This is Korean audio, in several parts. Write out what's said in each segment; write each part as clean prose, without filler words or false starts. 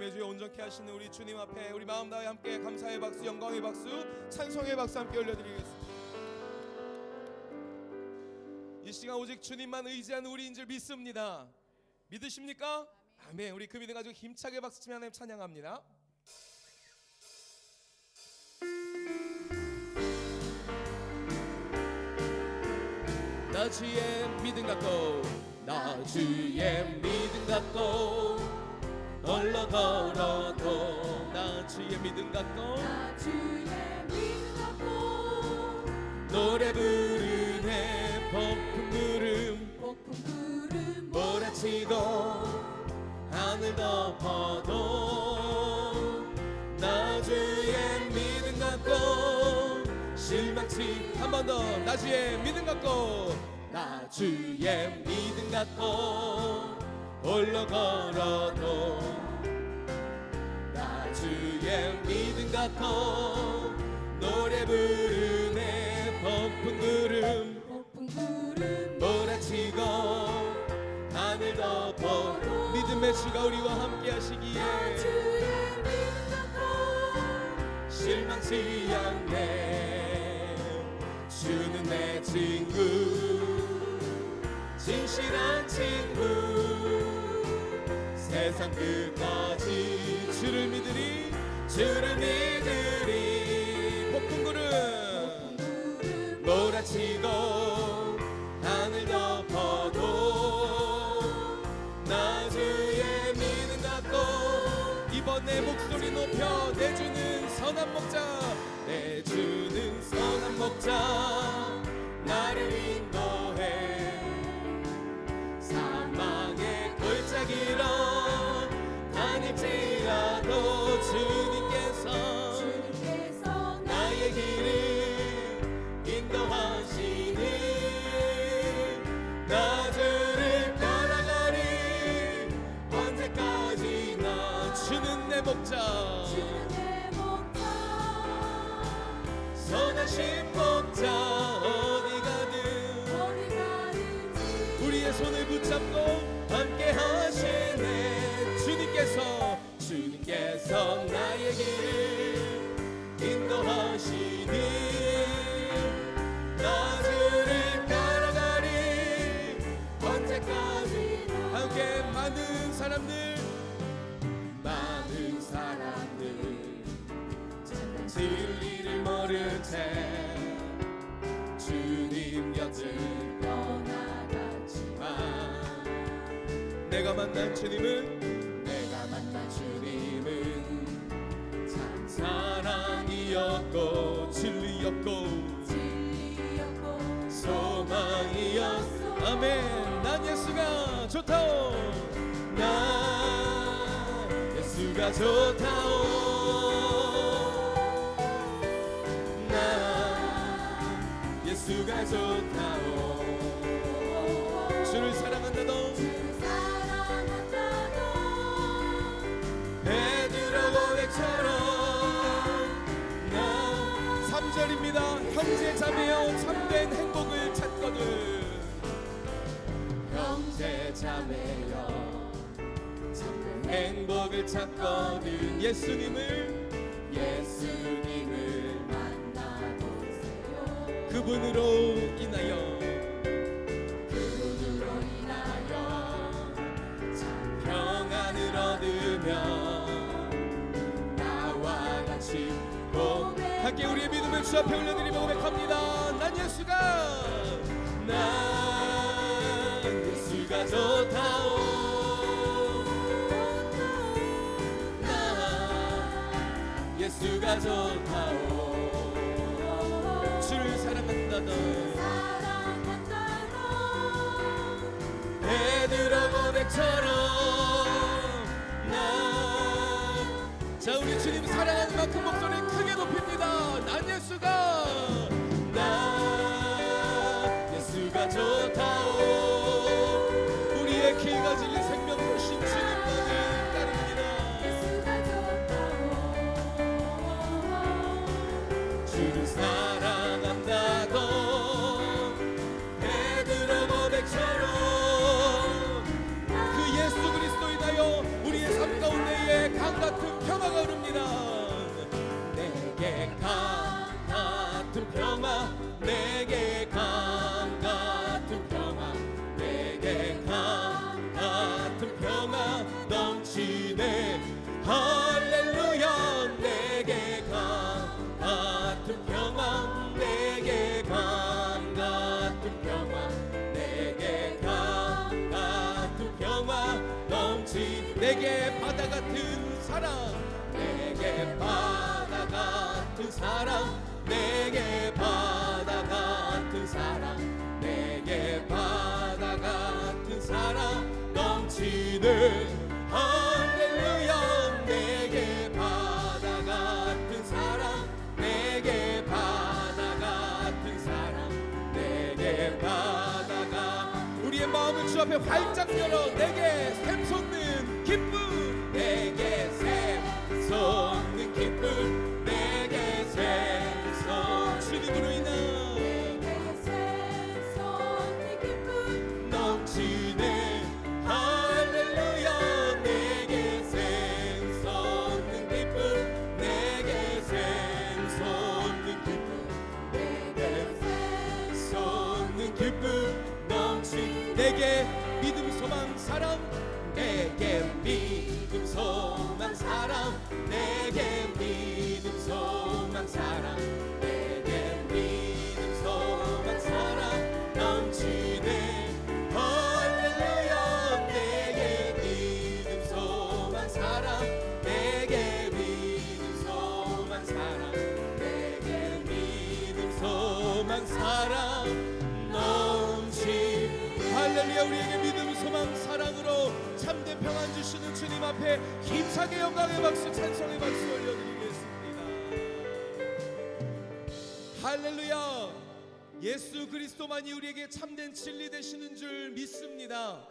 매주에 온전케 하시는 우리 주님 앞에 우리 마음 다해 함께 감사의 박수, 영광의 박수, 찬송의 박수 함께 올려드리겠습니다. 이 시간 오직 주님만 의지하는 우리인 줄 믿습니다. 믿으십니까? 아멘. 우리 그 믿음 가지고 힘차게 박수치며 하나님 찬양합니다. 나 주의 믿음 갖고, 나 주의 믿음 갖고 홀로 걸어도, 나 주의 믿음 갖고, 나 주의 믿음 갖고 노래 부르네. 폭풍 구름 몰아치고 하늘 덮어도, 나 주의 믿음 갖고 실망치. 한 번 더. 나 주의 믿음 갖고, 나 주의 믿음 갖고 홀로 걸어도, 나 주의 믿음 갖고 노래 부르네. 폭풍 구름 몰아치고 하늘 덮어, 믿음의 주가 우리와 함께 하시기에 나 주의 믿음 갖고 실망치 않네. 주는 내 친구, 진실한 친구, 세상 끝까지 주를 믿으리, 주를 믿으리. 폭풍 구름 몰아치고 하늘 덮어도, 나 주의 믿음 갖고 이번 내 목소리 높여 내주는 선한 목자, 내주는 선한 목자 나를 인도해. 사망의 골짜기로 다닐지라도 주님께서 나의 길을 인도하시니, 나 주를 따라가리 언제까지나. 주는 내 목자, 선하신 목자, 어디 가든 우리의 손을 붙잡고 함께 하시네. 주님께서 나의 길을 인도하시니, 나 주를 따라가리 언제까지. 함께 많은 사람들 진리를 모른 채 주님 곁을 떠나갔지만, 내가 만난 주님은 참 사랑이었고 진리였고 소망이었어. 아멘. 난 예수가 좋다오, 난 예수가 좋다오, 예수가 좋다오. 주를 사랑한다도 베드로 고백처럼, 나 3절입니다. 형제 자매여 참된 행복을 찾거든. 형제 자매여 참된 행복을 찾거든. 예수님을 그분으로 인하여 참 평안을 얻으며 나와 같이 함께 우리의 믿음을 주 앞에 올려드리며 고백합니다. 난 예수가 좋다오, 난 예수가 좋다오. 주를 사랑한다던 베드로 고백처럼, 자 우리 주님 사랑하는 만큼 목소리 크게 높입니다. 난 예수가 좋다오. 우리의 길과 진리 생명 되신 주님만을 따릅니다. 주를 사랑한다고 베드로 고백처럼, 그 예수 그리스도 인하여 우리의 삶 가운데에 강 같은 사랑, 내게 바다 같은 사랑, 내게 바다 같은 사랑 넘치는 할렐루야. 내게 바다 같은 사랑, 내게 바다 같은 사랑, 내게 바다가. 우리의 마음을 주 앞에 활짝 열어 내게 샘솟는 기쁨, 내게 샘솟는 기쁨, 내게 샘솟는 주님으로 인한 샘솟는 기쁨 넘치네 할렐루야. 내게 샘솟는 기쁨, 내게 샘솟는 기쁨, 내게 샘솟는 기쁨 넘치. 내게 믿음 소망 사랑, 내게 믿음 소망 사랑, 내게 믿음 소망 사랑, 내게 믿음 소망 사랑 넘치네 할렐루야. 내게 믿음 소망 사랑, 내게 믿음 소망 사랑, 내게 믿음 소망 사랑 넘치. 할렐루야. 우리에게 믿음 소망 사랑으로 참된 평안 주시는 주님 앞에 힘차게 영광의 박수, 찬송의 박수 올려드리겠습니다. 할렐루야. 예수 그리스도만이 우리에게 참된 진리 되시는 줄 믿습니다.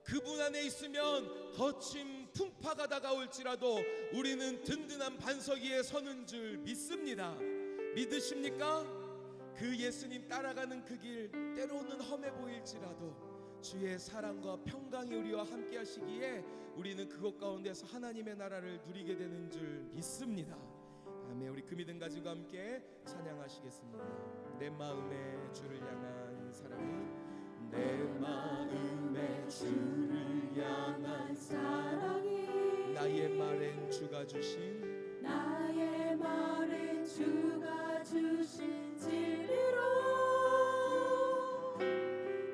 그분 안에 있으면 거친 풍파가 다가올지라도 우리는 든든한 반석 위에 서는 줄 믿습니다. 믿으십니까? 그 예수님 따라가는 그 길 때로는 험해 보일지라도 주의 사랑과 평강이 우리와 함께 하시기에 우리는 그것 가운데서 하나님의 나라를 누리게 되는 줄 믿습니다. 아멘. 우리 그 믿음 가지고 함께 찬양하시겠습니다. 내 마음에 주를 향한 사랑이, 내 마음에 주를 향한 사랑이 나의 말엔 주가 주신, 나의 말에 주가 주신 진리로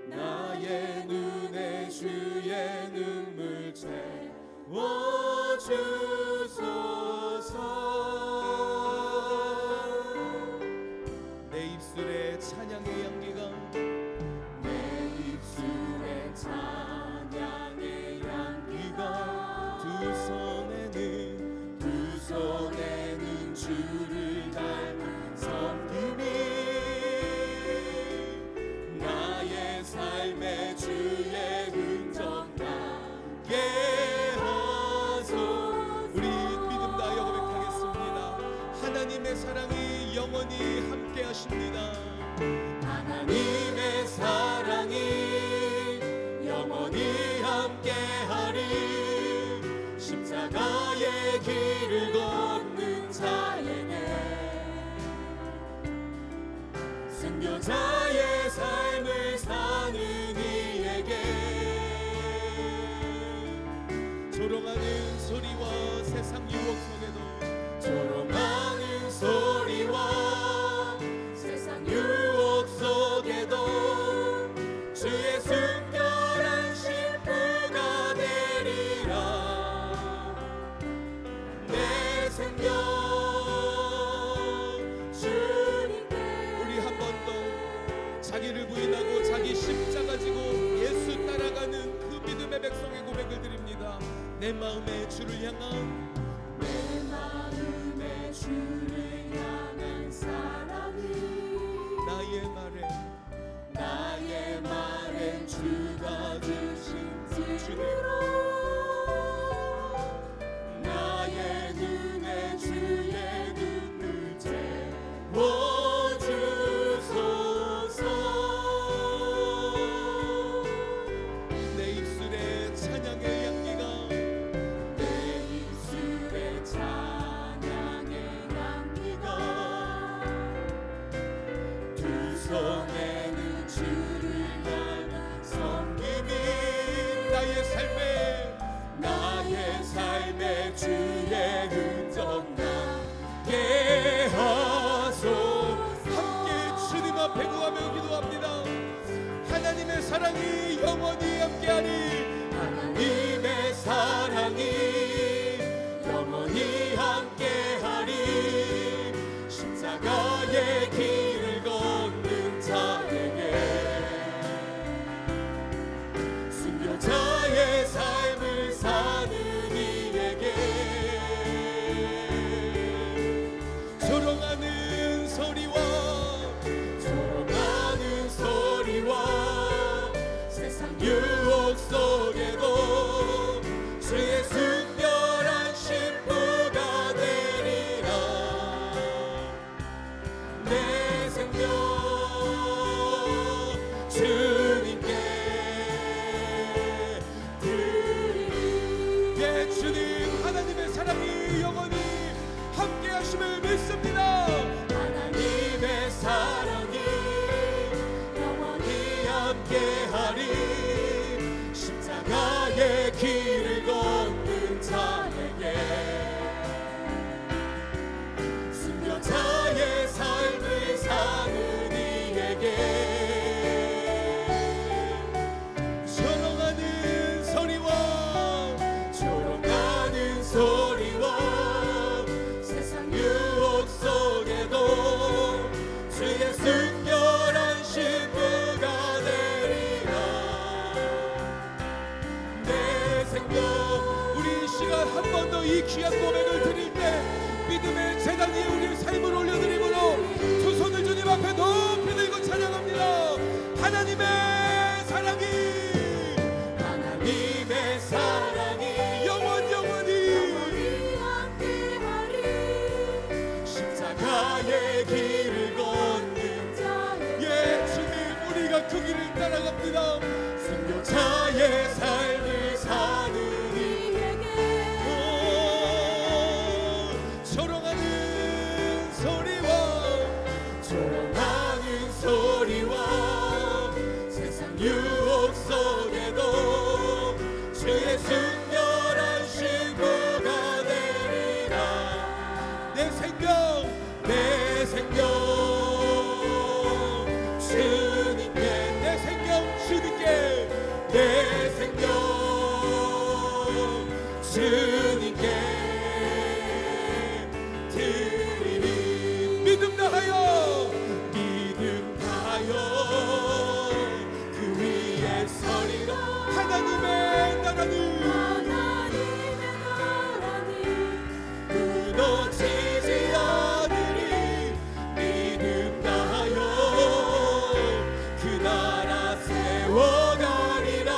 나의 눈에 주의 눈물 채워주소서. 내 입술에 찬양의 향기가, 내 입술에 찬양의 향기가 두 손에는 주를 닮은 섬김이 나의 삶의 주의 흔적 나게 하소. 우리 믿음 다하여 고백하겠습니다. 하나님의 사랑이 영원히 함께 하십니다. 하나님의 사랑이 영원히 함께하리. 십자가의 길을 걷는 자에게, 순교자의 삶을 사는 이에게, 조롱하는 소리와 세상 유혹 속에도, 조롱하는 소리와 세상 유혹 속에도 주의 순결한 신부가 되리라. 내 생명 주님께. 우리 한 번 더 자기를 부인하고 자기 십자가 지고 예수 따라가는 그 믿음의 백성의 고백을 드립니다. 내 마음에 주를 향한, 내 마음에 주를 향한 사랑이 나의 말에 주가 주신 진리로 나의 눈에 주의 눈물 채워주소서. 내 입술에 찬양의 향기가, 내 입술에 찬양의 향기가 두 손에는 주를 향한 섬김이 나의 삶의 주의 흔적 나게 하소. 함께 주님 앞에 구하며 기도합니다. 하나님의 사랑이 영원히 함께하리. 하나님의 사랑이 영원히 함께하리. 것임을 믿습니다. 하나님의 사랑이 영원히 함께하리. 십자가의 길을 걷는 자에게 순교자의 삶을 사는 이에게 조롱하는 소리와 세상 유혹 속에도 주의 순결한 신부가 되리라. 내 생명. 우리 이 시간 한 번 더 이 귀한 고백을 드릴 때 믿음의 제단 위에 우리의 삶을 올려드림으로 두 손을 주님 앞에 높이 들고 찬양합니다. 하나님의 사랑이 영원히 함께하리. 십자가의 길을 걷는 자에게 주님, 우리가 그 길을 따라갑니다. 순교자의 삶을 사는 조롱하는 소리와 세상 유혹 속에도 주의 순결한 신부가 되리라. 내 생명 주님께, 내 생명 주님께, 내 생명 주님께 드리리. 믿음 다하여 그 위에 서리라. 하나님의 나라는 무너지지 않으리. 믿음 다하여 그 나라 세워가리라.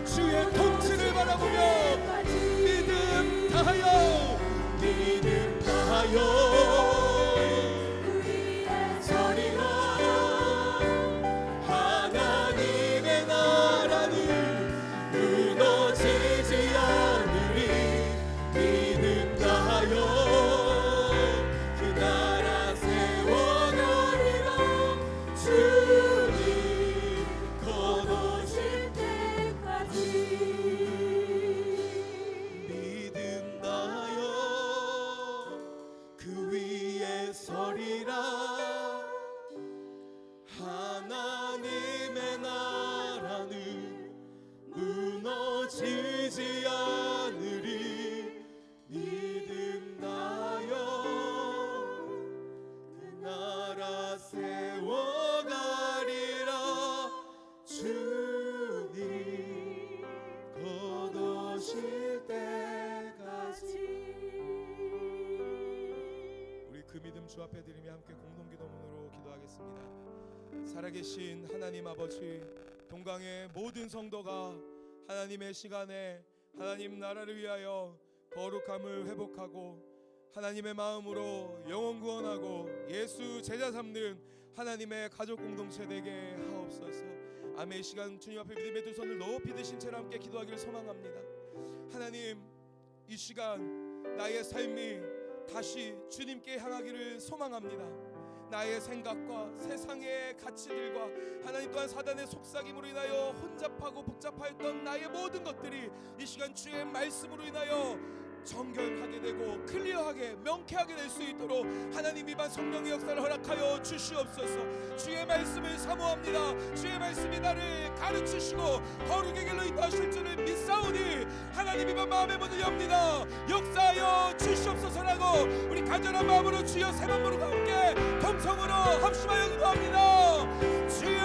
주의 통치를 바라보며 믿음 다하여 서리라. 하나님의 나라는 무너지지 않으리. 믿음 다하여 그 나라 세워가리라. 주님 거두실 때까지. 믿음 다하여 그 위에 서리라. 하나님의 나라는 무너지지 않으리. 믿음 다하여 그 나라 세워가리라. 주님 거두실 때까지. 우리 그 믿음 주 앞에 드리며 함께 공동기도문으로 기도하겠습니다. 살아계신 하나님 아버지, 동강의 모든 성도가 하나님의 시간에 하나님 나라를 위하여 거룩함을 회복하고 하나님의 마음으로 영혼 구원하고 예수 제자 삼는 하나님의 가족 공동체 되게 하옵소서. 아멘. 이 시간 주님 앞에 믿음의 두 손을 높이 드신 채로 함께 기도하기를 소망합니다. 하나님, 이 시간 나의 삶이 다시 주님께 향하기를 소망합니다. 나의 생각과 세상의 가치들과 하나님 또한 사단의 속삭임으로 인하여 혼잡하고 복잡하였던 나의 모든 것들이 이 시간 주의 말씀으로 인하여 정결하게 되고 클리어하게 명쾌하게 될 수 있도록 하나님 이반 성령의 역사를 허락하여 주시옵소서. 주의 말씀을 사모합니다. 주의 말씀이 나를 가르치시고 거룩의 길로 인도하실 줄을 믿사오니 하나님 이반 마음의 문을 엽니다. 역사하여 주시옵소서라고 우리 간절한 마음으로 주여 세 번 부르고 함께 통성으로 합심하여 기도합니다. 주여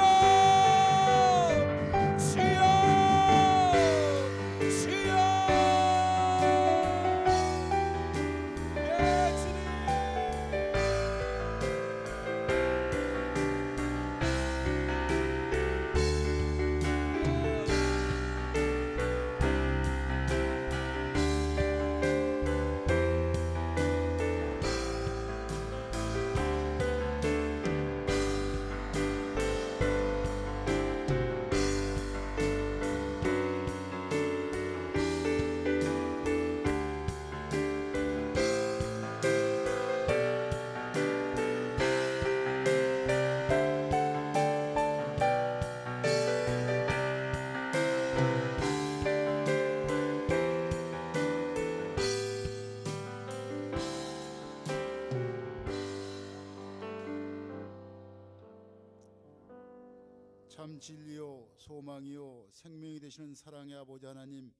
참 진리요 소망이요 생명이 되시는 사랑의 아버지 하나님,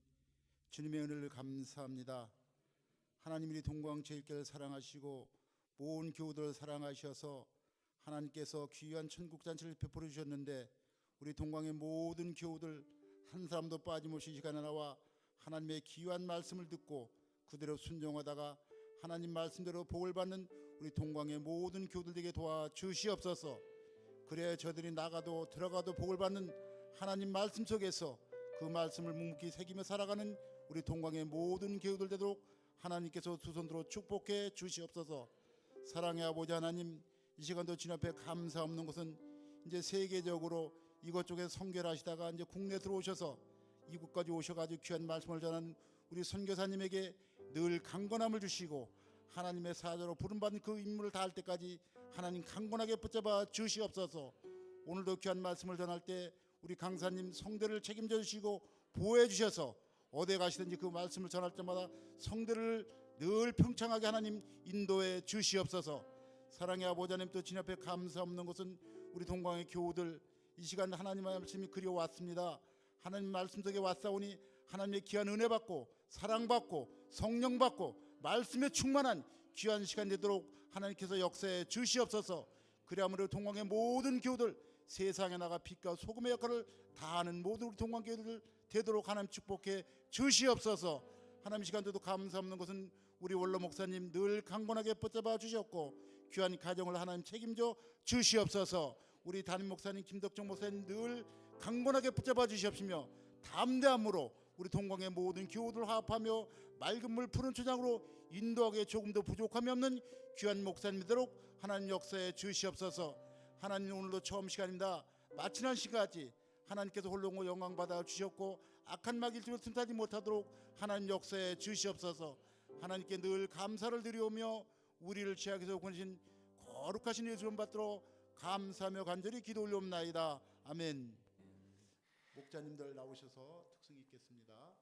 주님의 은혜를 감사합니다. 하나님, 우리 동광제일교회를 사랑하시고 모든 교우들을 사랑하셔서 하나님께서 귀한 천국잔치를 베풀어 주셨는데, 우리 동광의 모든 교우들 한 사람도 빠짐없이 이 시간에 나와 하나님의 귀한 말씀을 듣고 그대로 순종하다가 하나님 말씀대로 복을 받는 우리 동광의 모든 교우들에게 도와주시옵소서. 그래야 저들이 나가도 들어가도 복을 받는 하나님 말씀 속에서 그 말씀을 묵묵히 새기며 살아가는 우리 동광의 모든 교우들 되도록 하나님께서 두 손으로 축복해 주시옵소서. 사랑의 아버지 하나님, 이 시간도 주님 앞에 감사 없는 것은 이제 세계적으로 이것저것 선교를 하시다가 이제 국내 들어오셔서 이곳까지 오셔가지고 귀한 말씀을 전하는 우리 선교사님에게 늘 강건함을 주시고 하나님의 사자로 부름받은 그 임무를 다할 때까지 하나님 강건하게 붙잡아 주시옵소서. 오늘도 귀한 말씀을 전할 때 우리 강사님 성대를 책임져 주시고 보호해 주셔서 어디 가시든지 그 말씀을 전할 때마다 성대를 늘 평창하게 하나님 인도해 주시옵소서. 사랑의 아버지 하나님, 또 주님 앞에 감사 없는 것은 우리 동광의 교우들 이 시간 하나님의 말씀이 그리워왔습니다. 하나님 말씀 속에 왔사오니 하나님의 귀한 은혜 받고 사랑 받고 성령 받고 말씀에 충만한 귀한 시간 되도록 하나님께서 역사해 주시옵소서. 그리하므로 동광의 모든 교우들 세상에 나가 빛과 소금의 역할을 다하는 모든 우리 동광 교우들 되도록 하나님 축복해 주시옵소서. 하나님, 시간대도 감사 없는 것은 우리 원로 목사님 늘 강건하게 붙잡아 주셨고 귀한 가정을 하나님 책임져 주시옵소서. 우리 담임 목사님 김덕정 목사님 늘 강건하게 붙잡아 주시옵시며 담대함으로 우리 동광의 모든 교우들 화합하며 맑은 물 푸른 초장으로 인도하기에 조금도 부족함이 없는 귀한 목사님 되도록 하나님 역사해 주시옵소서. 하나님, 오늘도 처음 시간입니다. 마치는 시간까지 하나님께서 홀로 영광 받아 주셨고 악한 막 일주일 틈타지 못하도록 하나님 역사해 주시옵소서. 하나님께 늘 감사를 드리오며 우리를 죄악에서 구원하신 거룩하신 예수님 받들어 감사하며 간절히 기도 올려옵나이다. 아멘. 목자님들 나오셔서 특승이 있겠습니다.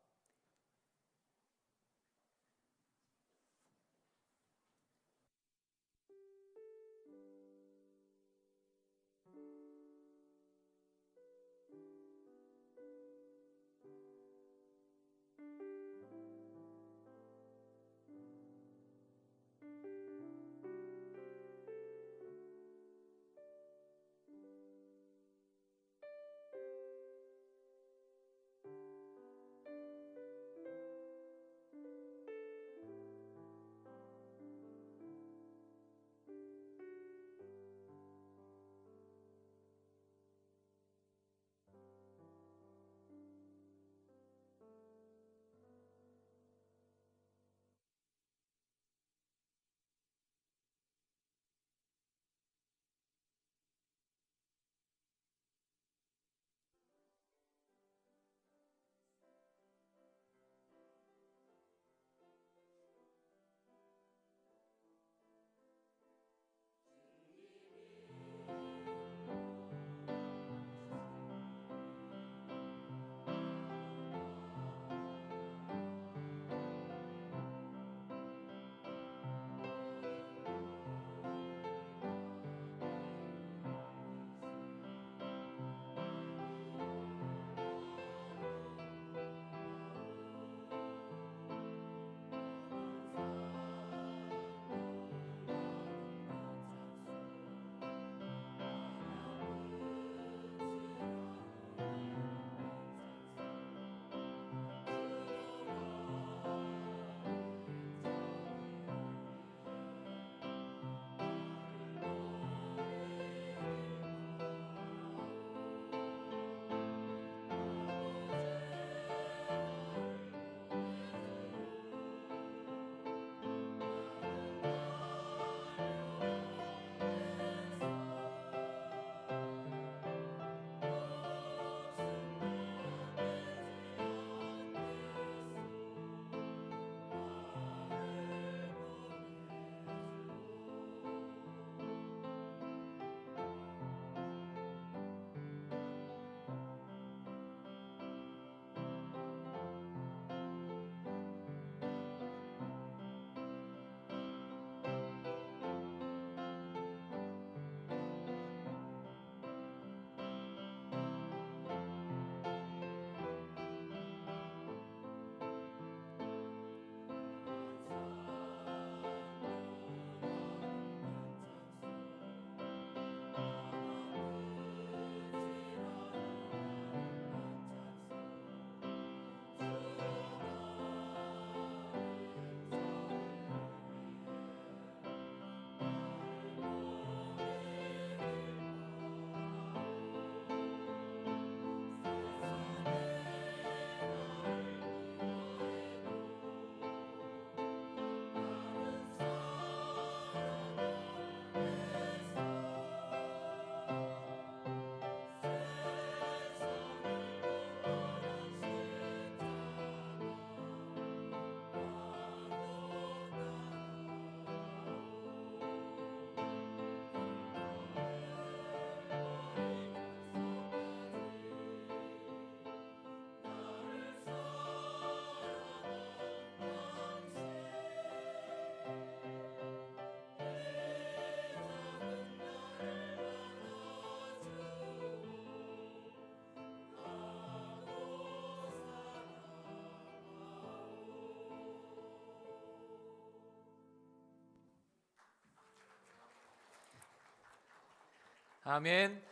아멘.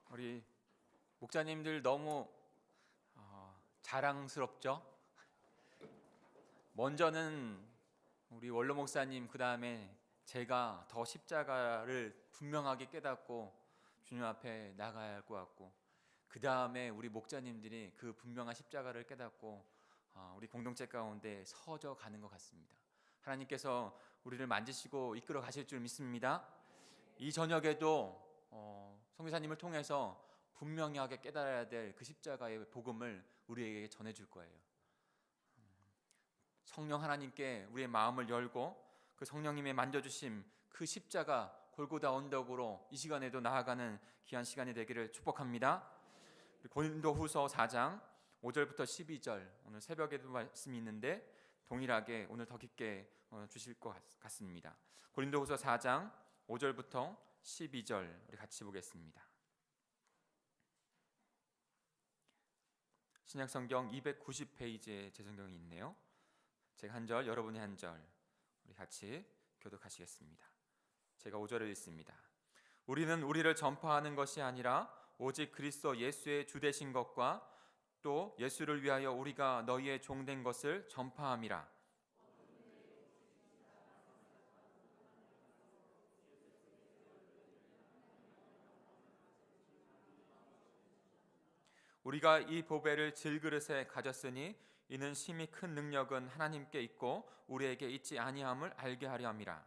우리 목자님들 너무 자랑스럽죠? 먼저는 우리 원로 목사님, 그 다음에 제가 더 십자가를 분명하게 깨닫고 주님 앞에 나가야 할 것 같고, 그 다음에 우리 목자님들이 그 분명한 십자가를 깨닫고 우리 공동체 가운데 서져 가는 것 같습니다. 하나님께서 우리를 만지시고 이끌어 가실 줄 믿습니다. 이 저녁에도 선교사님을 통해서 분명하게 깨달아야 될 그 십자가의 복음을 우리에게 전해줄 거예요. 성령 하나님께 우리의 마음을 열고 그 성령님의 만져주심, 그 십자가 골고다 언덕으로 이 시간에도 나아가는 귀한 시간이 되기를 축복합니다. 고린도후서 4장 5절부터 12절, 오늘 새벽에도 말씀이 있는데 동일하게 오늘 더 깊게 주실 것 같습니다. 고린도후서 4장 5절부터 12절 우리 같이 보겠습니다. 신약성경 290페이지에 제 성경이 있네요. 제가 한 절, 여러분이 한 절, 우리 같이 교독하시겠습니다. 제가 5절을 읽습니다. 우리는 우리를 전파하는 것이 아니라 오직 그리스도 예수의 주 되신 것과 또 예수를 위하여 우리가 너희의 종된 것을 전파함이라. 우리가 이 보배를 질그릇에 가졌으니 이는 심히 큰 능력은 하나님께 있고 우리에게 있지 아니함을 알게 하려 함이라.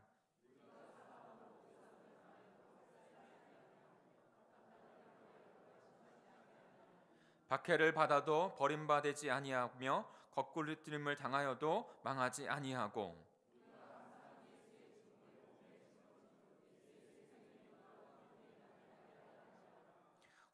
박해를 받아도 버림받지 아니하며 거꾸러뜨림을 당하여도 망하지 아니하고,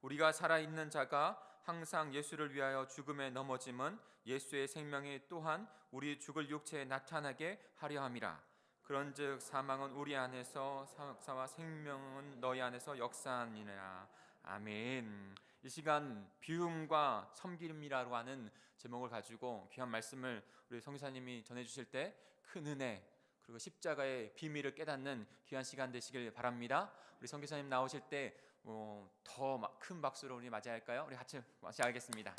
우리가 살아있는 자가 항상 예수를 위하여 죽음에 넘어짐은 예수의 생명이 또한 우리 죽을 육체에 나타나게 하려 함이라. 그런즉 사망은 우리 안에서 역사와 생명은 너희 안에서 역사하니라. 아멘. 이 시간 비움과 섬김이라고 하는 제목을 가지고 귀한 말씀을 우리 성교사님이 전해주실 때 큰 은혜 그리고 십자가의 비밀을 깨닫는 귀한 시간 되시길 바랍니다. 우리 성교사님 나오실 때 더 큰 박수로 우리 맞이할까요? 우리 같이 맞이하겠습니다.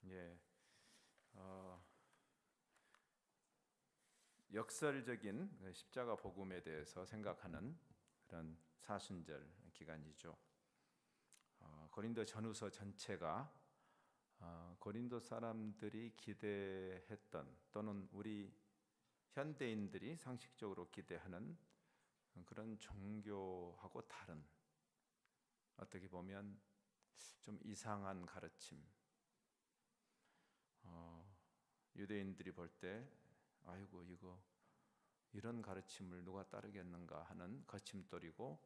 예, 역설적인 십자가 복음에 대해서 생각하는 그런 사순절 기간이죠. 고린도 전후서 전체가 고린도 사람들이 기대했던 또는 우리 현대인들이 상식적으로 기대하는 그런 종교하고 다른, 어떻게 보면 좀 이상한 가르침, 유대인들이 볼 때 아이고 이거 이런 가르침을 누가 따르겠는가 하는 거침돌이고,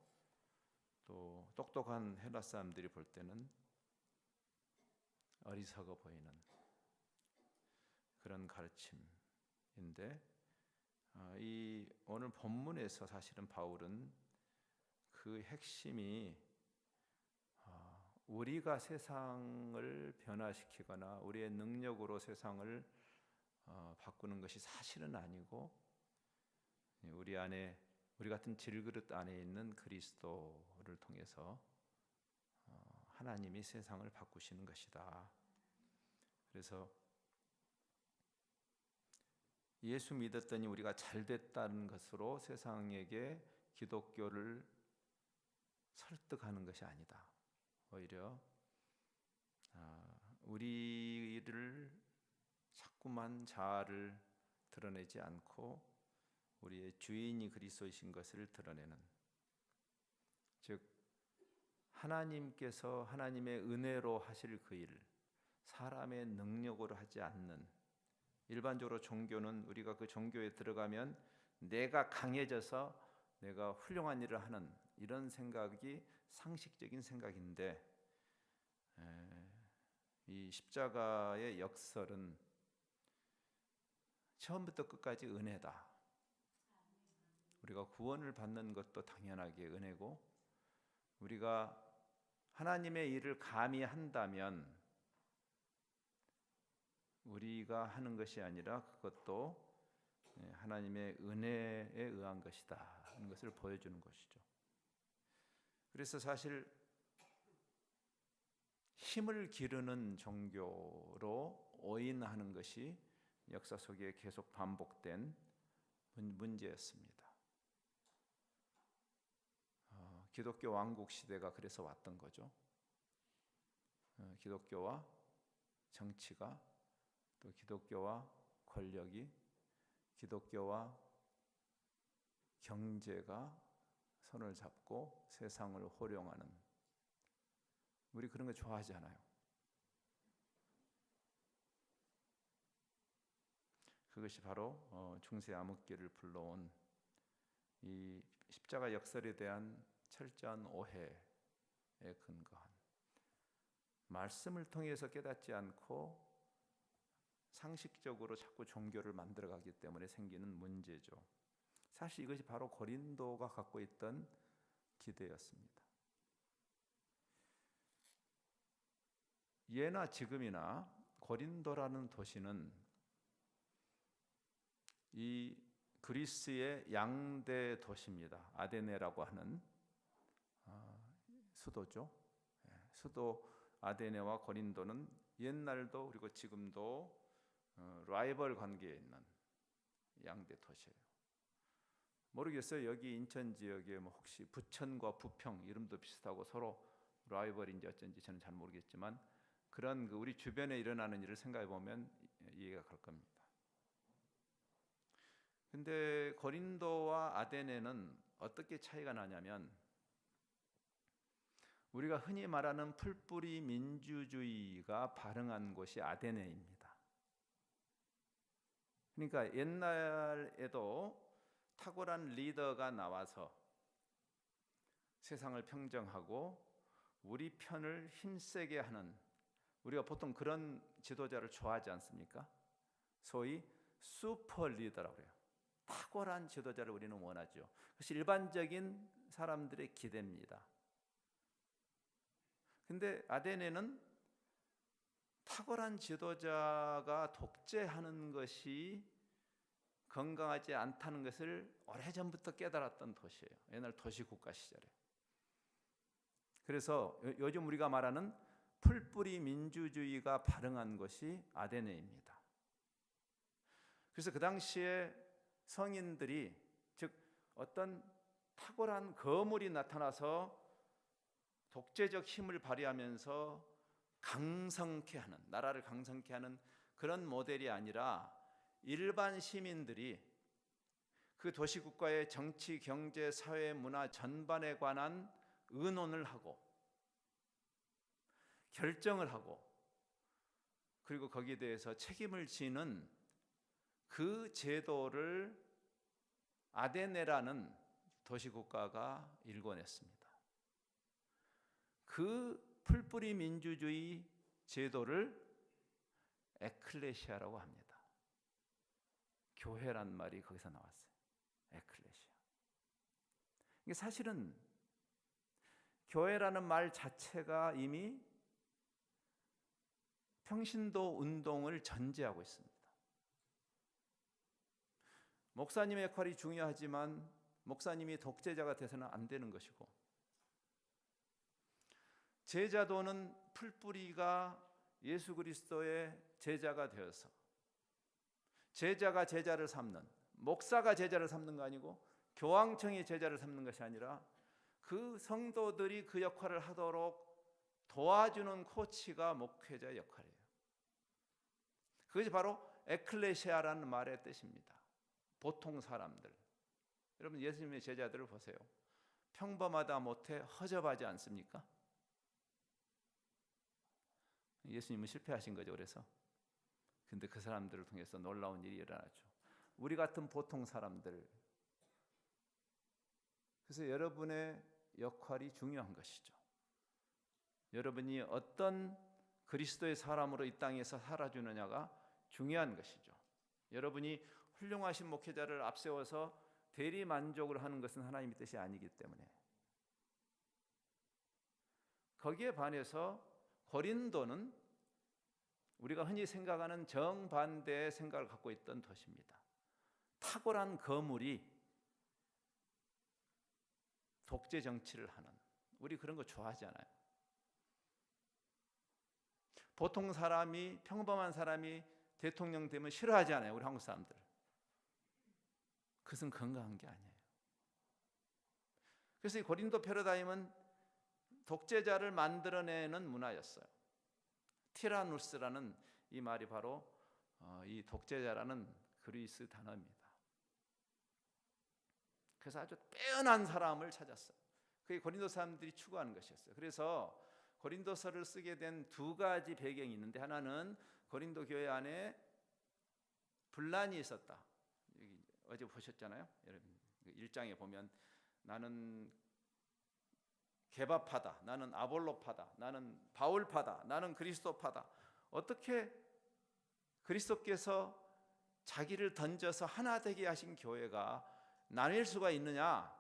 또 똑똑한 헬라 사람들이 볼 때는 어리석어 보이는 그런 가르침인데, 이 오늘 본문에서 사실은 바울은 그 핵심이 우리가 세상을 변화시키거나 우리의 능력으로 세상을 바꾸는 것이 사실은 아니고, 우리 안에, 우리 같은 질그릇 안에 있는 그리스도를 통해서 하나님이 세상을 바꾸시는 것이다. 그래서 예수 믿었더니 우리가 잘 됐다는 것으로 세상에게 기독교를 설득하는 것이 아니다. 오히려 우리를 자꾸만 자아를 드러내지 않고 우리의 주인이 그리스도이신 것을 드러내는, 즉 하나님께서 하나님의 은혜로 하실 그 일을 사람의 능력으로 하지 않는, 일반적으로 종교는 우리가 그 종교에 들어가면 내가 강해져서 내가 훌륭한 일을 하는 이런 생각이 상식적인 생각인데, 이 십자가의 역설은 처음부터 끝까지 은혜다. 우리가 구원을 받는 것도 당연하게 은혜고, 우리가 하나님의 일을 감히 한다면 우리가 하는 것이 아니라 그것도 하나님의 은혜에 의한 것이다 하는 것을 보여주는 것이죠. 그래서 사실 힘을 기르는 종교로 오인하는 것이 역사 속에 계속 반복된 문제였습니다. 기독교 왕국 시대가 그래서 왔던 거죠. 기독교와 정치가, 또 기독교와 권력이, 기독교와 경제가 손을 잡고 세상을 호령하는, 우리 그런 거 좋아하지 않아요. 그것이 바로 중세 암흑기를 불러온 이 십자가 역설에 대한 철저한 오해에 근거한, 말씀을 통해서 깨닫지 않고 상식적으로 자꾸 종교를 만들어가기 때문에 생기는 문제죠. 사실 이것이 바로 고린도가 갖고 있던 기대였습니다. 예나 지금이나 고린도라는 도시는 이 그리스의 양대 도시입니다. 아데네라고 하는 수도죠. 수도 아데네와 고린도는 옛날도 그리고 지금도 라이벌 관계에 있는 양대 도시예요. 모르겠어요. 여기 인천 지역에 뭐 혹시 부천과 부평 이름도 비슷하고 서로 라이벌인지 어쩐지 저는 잘 모르겠지만 그런 우리 주변에 일어나는 일을 생각해 보면 이해가 갈 겁니다. 근데 고린도와 아데네는 어떻게 차이가 나냐면, 우리가 흔히 말하는 풀뿌리 민주주의가 발흥한 곳이 아데네입니다. 그러니까 옛날에도 탁월한 리더가 나와서 세상을 평정하고 우리 편을 힘세게 하는, 우리가 보통 그런 지도자를 좋아하지 않습니까? 소위 슈퍼 리더라고 해요. 탁월한 지도자를 우리는 원하죠. 그것이 일반적인 사람들의 기대입니다. 근데 아데네는 탁월한 지도자가 독재하는 것이 건강하지 않다는 것을 오래전부터 깨달았던 도시예요. 옛날 도시국가 시절에. 그래서 요즘 우리가 말하는 풀뿌리 민주주의가 발흥한 것이 아데네입니다. 그래서 그 당시에 성인들이, 즉 어떤 탁월한 거물이 나타나서 독재적 힘을 발휘하면서 강성케 하는, 나라를 강성케 하는 그런 모델이 아니라 일반 시민들이 그 도시국가의 정치, 경제, 사회, 문화 전반에 관한 의논을 하고 결정을 하고 그리고 거기에 대해서 책임을 지는 그 제도를 아데네라는 도시국가가 일궈냈습니다. 그 풀뿌리 민주주의 제도를 에클레시아라고 합니다. 교회란 말이 거기서 나왔어요. 에클레시아. 이게 사실은 교회라는 말 자체가 이미 평신도 운동을 전제하고 있습니다. 목사님의 역할이 중요하지만 목사님이 독재자가 돼서는 안 되는 것이고, 제자도는 풀뿌리가 예수 그리스도의 제자가 되어서 제자가 제자를 삼는, 목사가 제자를 삼는 거 아니고 교황청이 제자를 삼는 것이 아니라 그 성도들이 그 역할을 하도록 도와주는 코치가 목회자의 역할이에요. 그것이 바로 에클레시아라는 말의 뜻입니다. 보통 사람들. 여러분 예수님의 제자들을 보세요. 평범하다 못해 허접하지 않습니까? 예수님은 실패하신 거죠. 그래서 근데 그 사람들을 통해서 놀라운 일이 일어나죠. 우리 같은 보통 사람들. 그래서 여러분의 역할이 중요한 것이죠. 여러분이 어떤 그리스도의 사람으로 이 땅에서 살아주느냐가 중요한 것이죠. 여러분이 훌륭하신 목회자를 앞세워서 대리 만족을 하는 것은 하나님의 뜻이 아니기 때문에, 거기에 반해서 고린도는 우리가 흔히 생각하는 정반대의 생각을 갖고 있던 도시입니다. 탁월한 거물이 독재 정치를 하는, 우리 그런 거 좋아하지 않아요? 보통 사람이, 평범한 사람이 대통령 되면 싫어하지 않아요, 우리 한국 사람들. 그것은 건강한 게 아니에요. 그래서 이 고린도 패러다임은 독재자를 만들어내는 문화였어요. 티라누스라는 이 말이 바로 이 독재자라는 그리스 단어입니다. 그래서 아주 빼어난 사람을 찾았어요. 그게 고린도 사람들이 추구하는 것이었어요. 그래서 고린도서를 쓰게 된 두 가지 배경이 있는데, 하나는 고린도 교회 안에 분란이 있었다. 여기 어제 보셨잖아요, 여러분. 1장에 보면 나는 개바파다, 나는 아볼로파다, 나는 바울파다, 나는 그리스도파다. 어떻게 그리스도께서 자기를 던져서 하나 되게 하신 교회가 나뉠 수가 있느냐?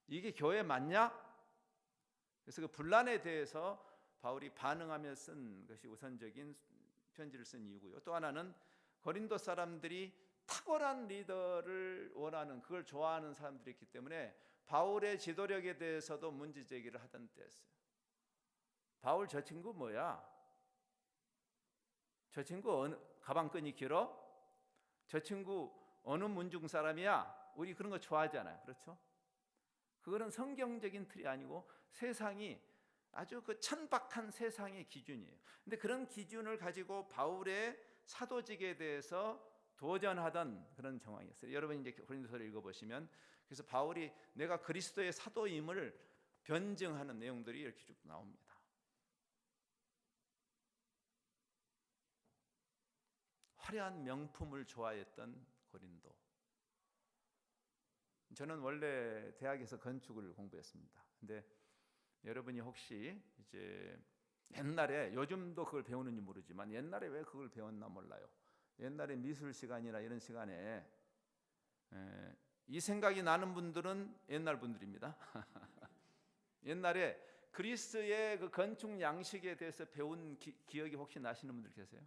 이게 교회 맞냐? 그래서 그 분란에 대해서 바울이 반응하며 쓴 것이 우선적인 편지를 쓴 이유고요. 또 하나는 고린도 사람들이 탁월한 리더를 원하는, 그걸 좋아하는 사람들이 있기 때문에 바울의 지도력에 대해서도 문제 제기를 하던 때였어요. 바울 저 친구 뭐야? 저 친구 가방끈이 길어? 저 친구 어느 문중 사람이야? 우리 그런 거 좋아하지 않아요, 그렇죠? 그거는 성경적인 틀이 아니고 세상이 아주 그 천박한 세상의 기준이에요. 근데 그런 기준을 가지고 바울의 사도직에 대해서 도전하던 그런 정황이었어요. 여러분 이제 고린도서를 읽어보시면, 그래서 바울이 내가 그리스도의 사도임을 변증하는 내용들이 이렇게 쭉 나옵니다. 화려한 명품을 좋아했던 고린도. 저는 원래 대학에서 건축을 공부했습니다. 근데 여러분이 혹시 이제 옛날에, 요즘도 그걸 배우는지 모르지만 옛날에 왜 그걸 배웠나 몰라요. 옛날에 미술 시간이나 이런 시간에 이 생각이 나는 분들은 옛날 분들입니다. 옛날에 그리스의 그 건축 양식에 대해서 배운 기억이 혹시 나시는 분들 계세요?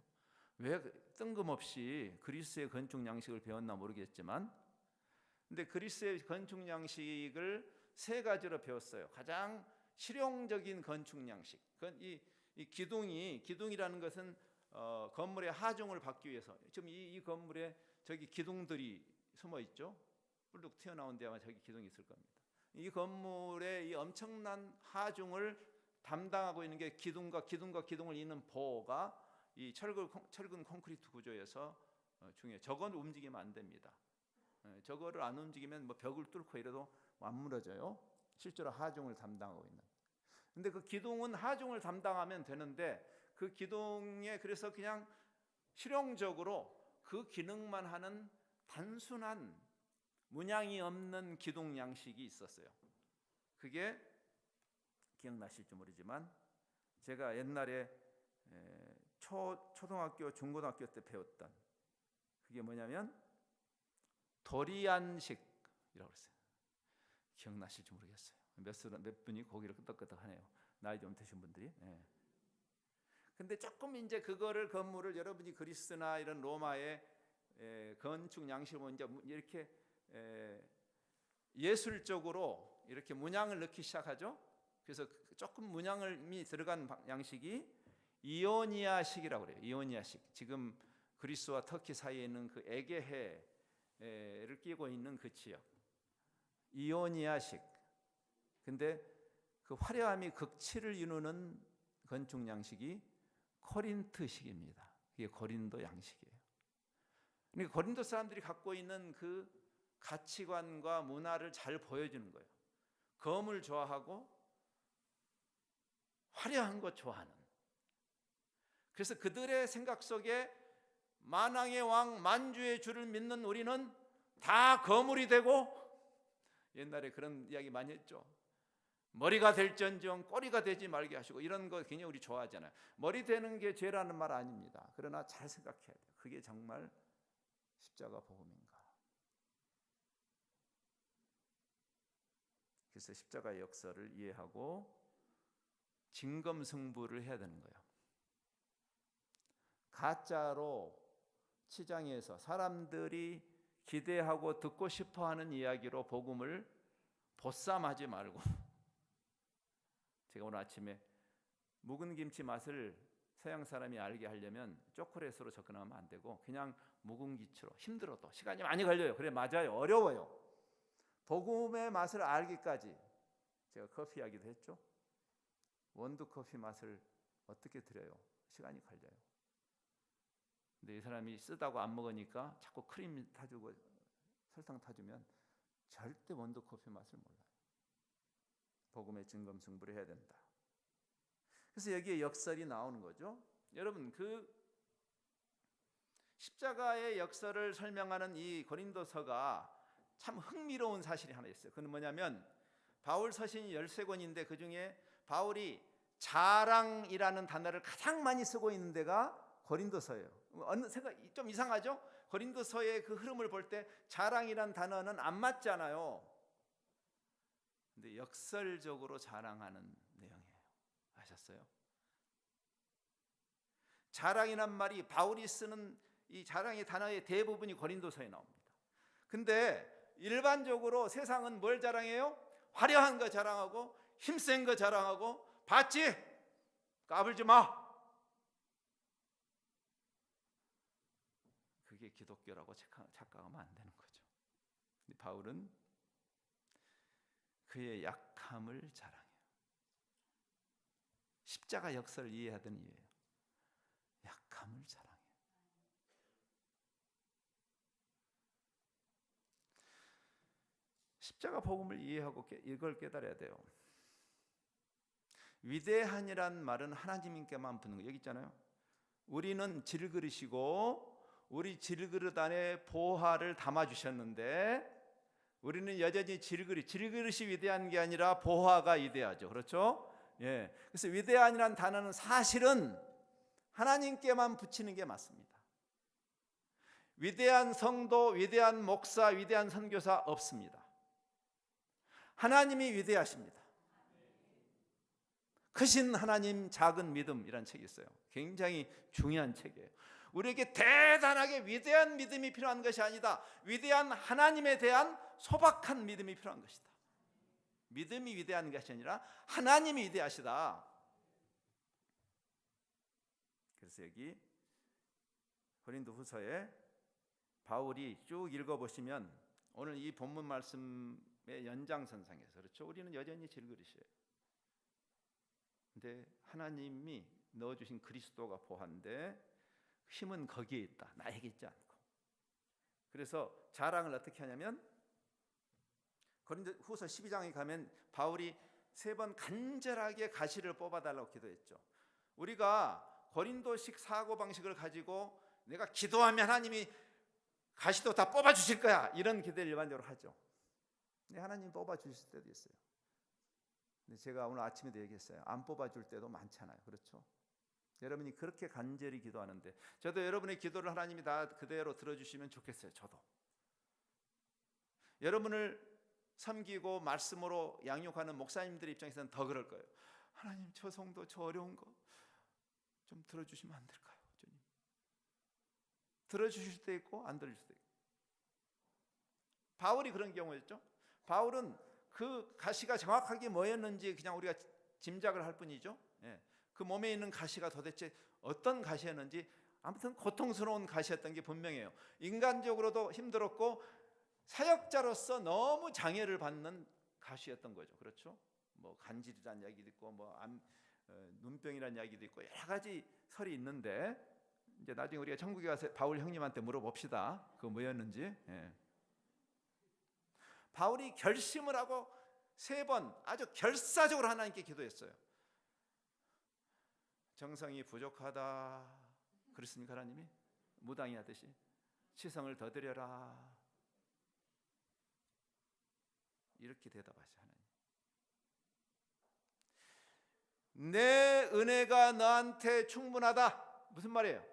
왜 뜬금없이 그리스의 건축 양식을 배웠나 모르겠지만, 근데 그리스의 건축 양식을 세 가지로 배웠어요. 가장 실용적인 건축 양식. 이 기둥이라는 것은 건물의 하중을 받기 위해서, 지금 이 건물에 저기 기둥들이 숨어 있죠. 뿔룩 튀어나온 데 아마 저기 기둥이 있을 겁니다. 이 건물의 이 엄청난 하중을 담당하고 있는 게 기둥과 기둥을 잇는 보가 이 철근 콘크리트 구조에서 중요해요. 저건 움직이면 안 됩니다. 저거를 안 움직이면 뭐 벽을 뚫고 이래도 안 무너져요. 실제로 하중을 담당하고 있는. 근데 그 기둥은 하중을 담당하면 되는데, 그 기둥에 그래서 그냥 실용적으로 그 기능만 하는 단순한 문양이 없는 기둥 양식이 있었어요. 그게 기억나실지 모르지만 제가 옛날에 초등학교, 중고등학교 때 배웠던 그게 뭐냐면 도리안식이라고 그랬어요. 기억나실지 모르겠어요. 몇 분이 고개를 끄덕끄덕하네요. 나이 좀 드신 분들이. 근데 조금 이제 그거를 건물을 여러분이 그리스나 이런 로마의 건축 양식을 보면 이제 이렇게 예술적으로 이렇게 문양을 넣기 시작하죠. 그래서 조금 문양이 들어간 양식이 이오니아식이라고 그래요. 이오니아식. 지금 그리스와 터키 사이에 있는 그 에게해를 끼고 있는 그 지역. 이오니아식. 근데 그 화려함이 극치를 이루는 건축 양식이 코린트식입니다. 이게 고린도 양식이에요. 그러니까 고린도 사람들이 갖고 있는 그 가치관과 문화를 잘 보여주는 거예요. 검을 좋아하고 화려한 거 좋아하는. 그래서 그들의 생각 속에 만왕의 왕 만주의 주를 믿는 우리는 다 거물이 되고, 옛날에 그런 이야기 많이 했죠. 머리가 될지언정 꼬리가 되지 말게 하시고, 이런 거 굉장히 우리 좋아하잖아요. 머리 되는 게 죄라는 말 아닙니다. 그러나 잘 생각해야 돼요. 그게 정말 십자가 복음인가? 그래서 십자가의 역사를 이해하고 진검승부를 해야 되는 거예요. 가짜로 치장해서 사람들이 기대하고 듣고 싶어하는 이야기로 복음을 보쌈하지 말고 제가 오늘 아침에 묵은 김치 맛을 서양 사람이 알게 하려면 초콜릿으로 접근하면 안 되고 그냥 묵은 김치로 힘들어도 시간이 많이 걸려요. 그래 맞아요. 어려워요. 복음의 맛을 알기까지 제가 커피 이야기도 했죠. 원두 커피 맛을 어떻게 드려요? 시간이 걸려요. 근데 이 사람이 쓰다고 안 먹으니까 자꾸 크림 타주고 설탕 타주면 절대 원두 커피 맛을 몰라요. 복음의 진검승부를 해야 된다. 그래서 여기에 역설이 나오는 거죠. 여러분 그 십자가의 역설을 설명하는 이 고린도서가 참 흥미로운 사실이 하나 있어요. 그건 뭐냐면 바울 서신이 13권인데 그중에 바울이 자랑이라는 단어를 가장 많이 쓰고 있는 데가 고린도서예요. 생각 좀 이상하죠? 고린도서의 그 흐름을 볼 때 자랑이라는 단어는 안 맞잖아요. 근데 역설적으로 자랑하는 내용이에요. 아셨어요? 자랑이란 말이 바울이 쓰는 이 자랑의 단어의 대부분이 고린도서에 나옵니다. 근데 일반적으로 세상은 뭘 자랑해요? 화려한 거 자랑하고 힘센 거 자랑하고 봤지? 까불지 마. 그게 기독교라고 착각하면 안 되는 거죠. 근데 바울은 그의 약함을 자랑해요. 십자가 역사를 이해해야 되는 이유예요. 약함을 자랑해요. 십자가 복음을 이해하고 이걸 깨달아야 돼요. 위대한이란 말은 하나님께만 붙는 거. 여기 있잖아요. 우리는 질그릇이고 우리 질그릇 안에 보화를 담아주셨는데 우리는 여전히 질그릇이 위대한 게 아니라 보화가 위대하죠. 그렇죠? 예. 그래서 위대한이란 단어는 사실은 하나님께만 붙이는 게 맞습니다. 위대한 성도, 위대한 목사, 위대한 선교사 없습니다. 하나님이 위대하십니다. 크신 하나님 작은 믿음이라는 책이 있어요. 굉장히 중요한 책이에요. 우리에게 대단하게 위대한 믿음이 필요한 것이 아니다. 위대한 하나님에 대한 소박한 믿음이 필요한 것이다. 믿음이 위대한 것이 아니라 하나님이 위대하시다. 그래서 여기 고린도후서에 바울이 쭉 읽어보시면 오늘 이 본문 말씀의 연장선상에서 그렇죠. 우리는 여전히 질그릇이에요. 근데 하나님이 넣어주신 그리스도가 보한데 힘은 거기에 있다. 나에게 있지 않고. 그래서 자랑을 어떻게 하냐면 고린도후서 12장에 가면 바울이 3번 간절하게 가시를 뽑아달라고 기도했죠. 우리가 고린도식 사고방식을 가지고 내가 기도하면 하나님이 가시도 다 뽑아주실 거야 이런 기대를 일반적으로 하죠. 근데 하나님 뽑아주실 때도 있어요. 근데 제가 오늘 아침에도 얘기했어요. 안 뽑아줄 때도 많잖아요. 그렇죠? 여러분이 그렇게 간절히 기도하는데 저도 여러분의 기도를 하나님이 다 그대로 들어주시면 좋겠어요. 저도 여러분을 섬기고 말씀으로 양육하는 목사님들 입장에서는 더 그럴 거예요. 하나님 저 성도 저 어려운 거 좀 들어주시면 안 될까요? 주님. 들어주실 때 있고 안 들어주실 때 있고. 바울이 그런 경우였죠. 바울은 그 가시가 정확하게 뭐였는지 그냥 우리가 짐작을 할 뿐이죠. 예. 그 몸에 있는 가시가 도대체 어떤 가시였는지 아무튼 고통스러운 가시였던 게 분명해요. 인간적으로도 힘들었고 사역자로서 너무 장애를 받는 가시였던 거죠. 그렇죠? 뭐 간질이라는 이야기도 있고 뭐 눈병이라는 이야기도 있고 여러 가지 설이 있는데 이제 나중에 우리가 천국에 가서 바울 형님한테 물어봅시다. 그거 뭐였는지. 예. 바울이 결심을 하고 3번 아주 결사적으로 하나님께 기도했어요. 정성이 부족하다 그랬습니까? 하나님이 무당이 하듯이 치성을 더 드려라 이렇게 대답하시죠. 하나님 내 은혜가 너한테 충분하다. 무슨 말이에요?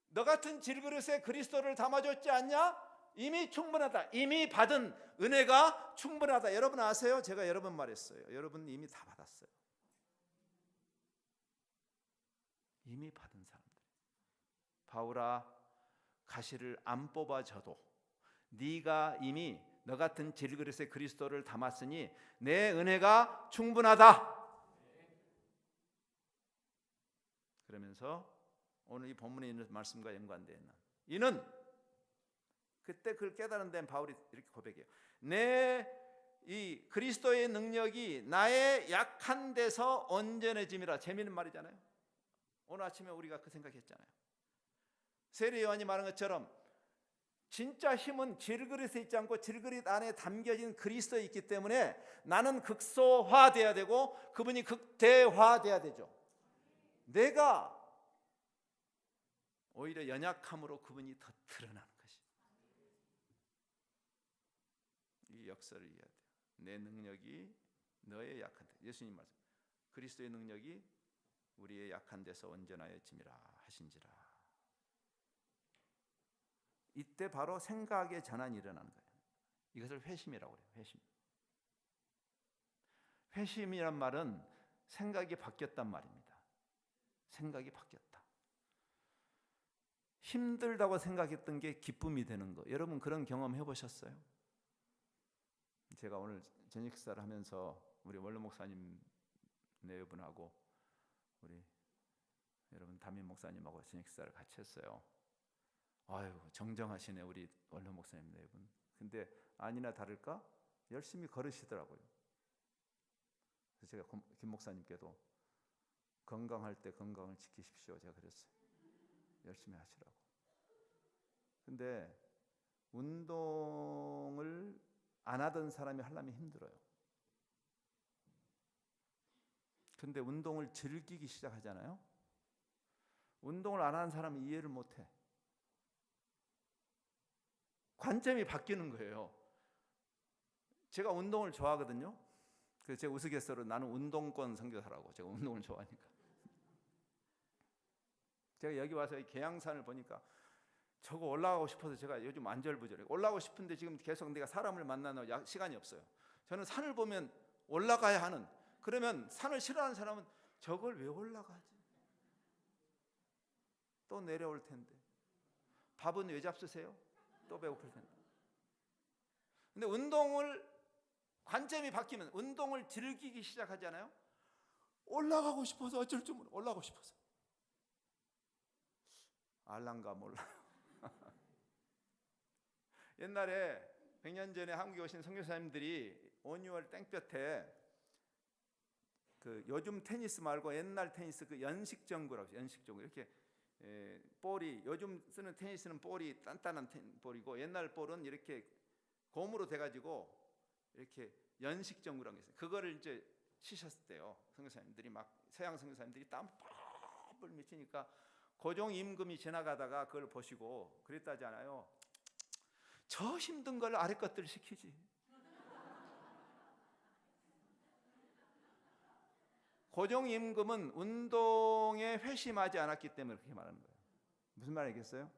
너 같은 질그릇에 그리스도를 담아줬지 않냐? 이미 충분하다. 이미 받은 은혜가 충분하다. 여러분 아세요? 제가 여러 번 말했어요. 여러분 이미 다 받았어요. 이미 받은 사람들. 바울아 가시를 안 뽑아줘도 네가 이미 너 같은 질그릇에 그리스도를 담았으니 내 은혜가 충분하다. 그러면서 오늘 이 본문에 있는 말씀과 연관되는 이는 그때 그걸 깨달은 데는 바울이 이렇게 고백해요. 이 그리스도의 능력이 나의 약한 데서 온전해짐이라. 재미있는 말이잖아요. 오늘 아침에 우리가 그 생각했잖아요. 세례 요한이 말한 것처럼 진짜 힘은 질그릇에 있지 않고 질그릇 안에 담겨진 그리스도에 있기 때문에 나는 극소화돼야 되고 그분이 극대화돼야 되죠. 내가 오히려 연약함으로 그분이 더 드러나는 것이. 이 역사를 이해해야 돼요. 내 능력이 너의 약한 데. 예수님 말씀. 그리스도의 능력이 우리의 약한 데서 온전하여짐이라 하신지라. 이때 바로 생각의 전환이 일어나는 거예요. 이것을 회심이라고 그래요. 회심. 회심이란 말은 생각이 바뀌었단 말입니다. 생각이 바뀌었다. 힘들다고 생각했던 게 기쁨이 되는 거. 여러분 그런 경험 해보셨어요? 제가 오늘 저녁 식사를 하면서 우리 원로 목사님 네 분하고 우리 여러분 담임 목사님하고 저녁 식사를 같이 했어요. 아유 정정하시네 우리 원로 목사님 네 분. 근데 아니나 다를까 열심히 걸으시더라고요. 그래서 제가 김 목사님께도 건강할 때 건강을 지키십시오 제가 그랬어요. 열심히 하시라고. 근데 운동을 안 하던 사람이 하려면 힘들어요. 근데 운동을 즐기기 시작하잖아요. 운동을 안 하는 사람은 이해를 못해. 관점이 바뀌는 거예요. 제가 운동을 좋아하거든요. 그래서 제가 우스갯소리로 나는 운동권 선교사라고. 제가 운동을 좋아하니까. 제가 여기 와서 이 계양산을 보니까 저거 올라가고 싶어서 제가 요즘 안절부절해요. 올라가고 싶은데 지금 계속 내가 사람을 만나는 시간이 없어요. 저는 산을 보면 올라가야 하는. 그러면 산을 싫어하는 사람은 저걸 왜 올라가지? 또 내려올 텐데. 밥은 왜 잡수세요? 또 배고플 텐데. 근데 운동을 관점이 바뀌면 운동을 즐기기 시작하잖아요. 올라가고 싶어서 어쩔 줄 몰라. 올라가고 싶어서. 알란가 몰라. 옛날에 100년 전에 한국에 오신 선교사님들이 5, 6월 땡볕에 그 요즘 테니스 말고 옛날 테니스 그 연식정구라고 연식정구 이렇게 볼이 요즘 쓰는 테니스는 볼이 단단한 볼이고 옛날 볼은 이렇게 고무로 돼가지고 이렇게 연식정구라는 게 있어요. 그거를 이제 치셨을 때요. 선교사님들이 막 서양 선교사님들이 땀 뻘뻘 미치니까 고종 임금이 지나가다가 그걸 보시고 그랬다잖아요. 저 힘든 걸 아래 것들 시키지. 고종 임금은 운동에 회심하지 않았기 때문에 그렇게 말하는 거예요. 무슨 말이겠어요?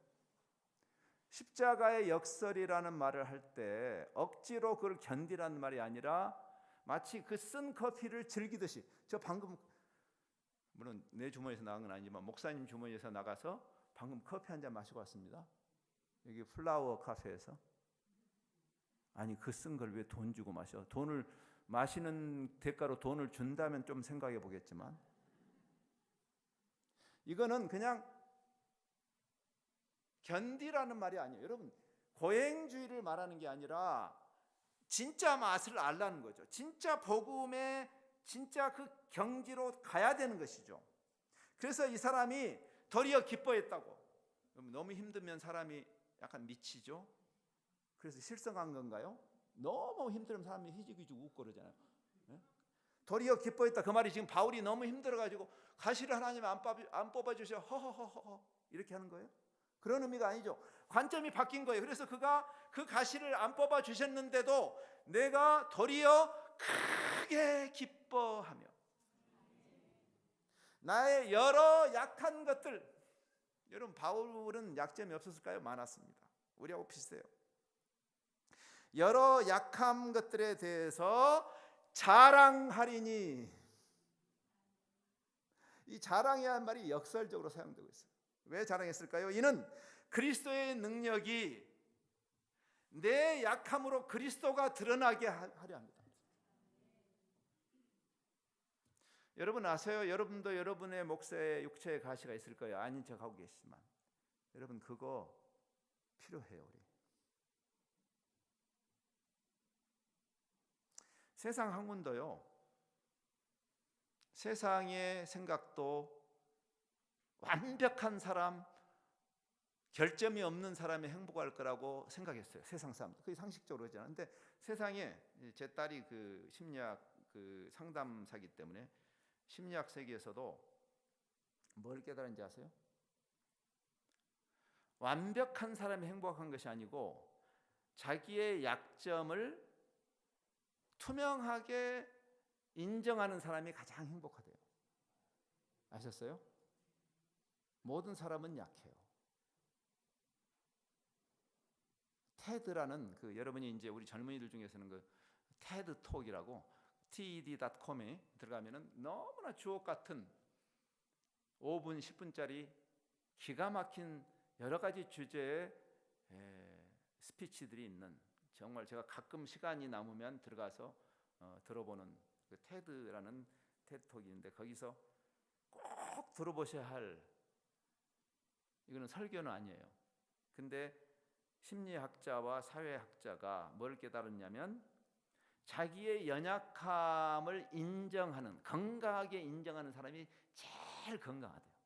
십자가의 역설이라는 말을 할 때 억지로 그걸 견디라는 말이 아니라 마치 그 쓴 커피를 즐기듯이. 저 방금 물론 내 주머니에서 나간 건 아니지만 목사님 주머니에서 나가서 방금 커피 한 잔 마시고 왔습니다. 여기 플라워 카페에서. 아니 그 쓴 걸 왜 돈 주고 마셔? 돈을 마시는 대가로 돈을 준다면 좀 생각해 보겠지만 이거는 그냥 견디라는 말이 아니에요. 여러분 고행주의를 말하는 게 아니라 진짜 맛을 알라는 거죠. 진짜 복음의 진짜 그 경지로 가야 되는 것이죠. 그래서 이 사람이 도리어 기뻐했다고. 너무 힘들면 사람이 약간 미치죠. 그래서 실성한 건가요? 너무 힘들면 사람이 희죽희죽 웃고 그러잖아요. 도리어 기뻐했다. 그 말이 지금 바울이 너무 힘들어가지고 가시를 하나님 안 뽑아주셔 허허허허 이렇게 하는 거예요? 그런 의미가 아니죠. 관점이 바뀐 거예요. 그래서 그가 그 가시를 안 뽑아주셨는데도 내가 도리어 크게 기뻐하며 나의 여러 약한 것들. 여러분 바울은 약점이 없었을까요? 많았습니다. 우리하고 비슷해요. 여러 약한 것들에 대해서 자랑하리니. 이 자랑이라는 말이 역설적으로 사용되고 있어요. 왜 자랑했을까요? 이는 그리스도의 능력이 내 약함으로 그리스도가 드러나게 하려 합니다. 여러분 아세요? 여러분도 여러분의 몫에 육체의 가시가 있을 거예요. 아닌 척하고 계시지만 여러분 그거 필요해요. 우리 세상 학문도요, 세상의 생각도 완벽한 사람, 결점이 없는 사람이 행복할 거라고 생각했어요. 세상 사람들. 그게 상식적으로 그러잖아요. 근데 세상에 제 딸이 그 심리학 그 상담사기 때문에 심리학 세계에서도 뭘 깨달은지 아세요? 완벽한 사람이 행복한 것이 아니고 자기의 약점을 투명하게 인정하는 사람이 가장 행복하대요. 아셨어요? 모든 사람은 약해요. 테드라는 그 여러분이 이제 우리 젊은이들 중에서는 그 테드 톡이라고 TED.com에 들어가면은 너무나 주옥 같은 5분 10분짜리 기가 막힌 여러 가지 주제의 스피치들이 있는, 정말 제가 가끔 시간이 남으면 들어가서 들어보는 그 테드라는 테드톡인데, 거기서 꼭 들어보셔야 할, 이거는 설교는 아니에요. 근데 심리학자와 사회학자가 뭘 깨달았냐면 자기의 연약함을 인정하는, 건강하게 인정하는 사람이 제일 건강하대요.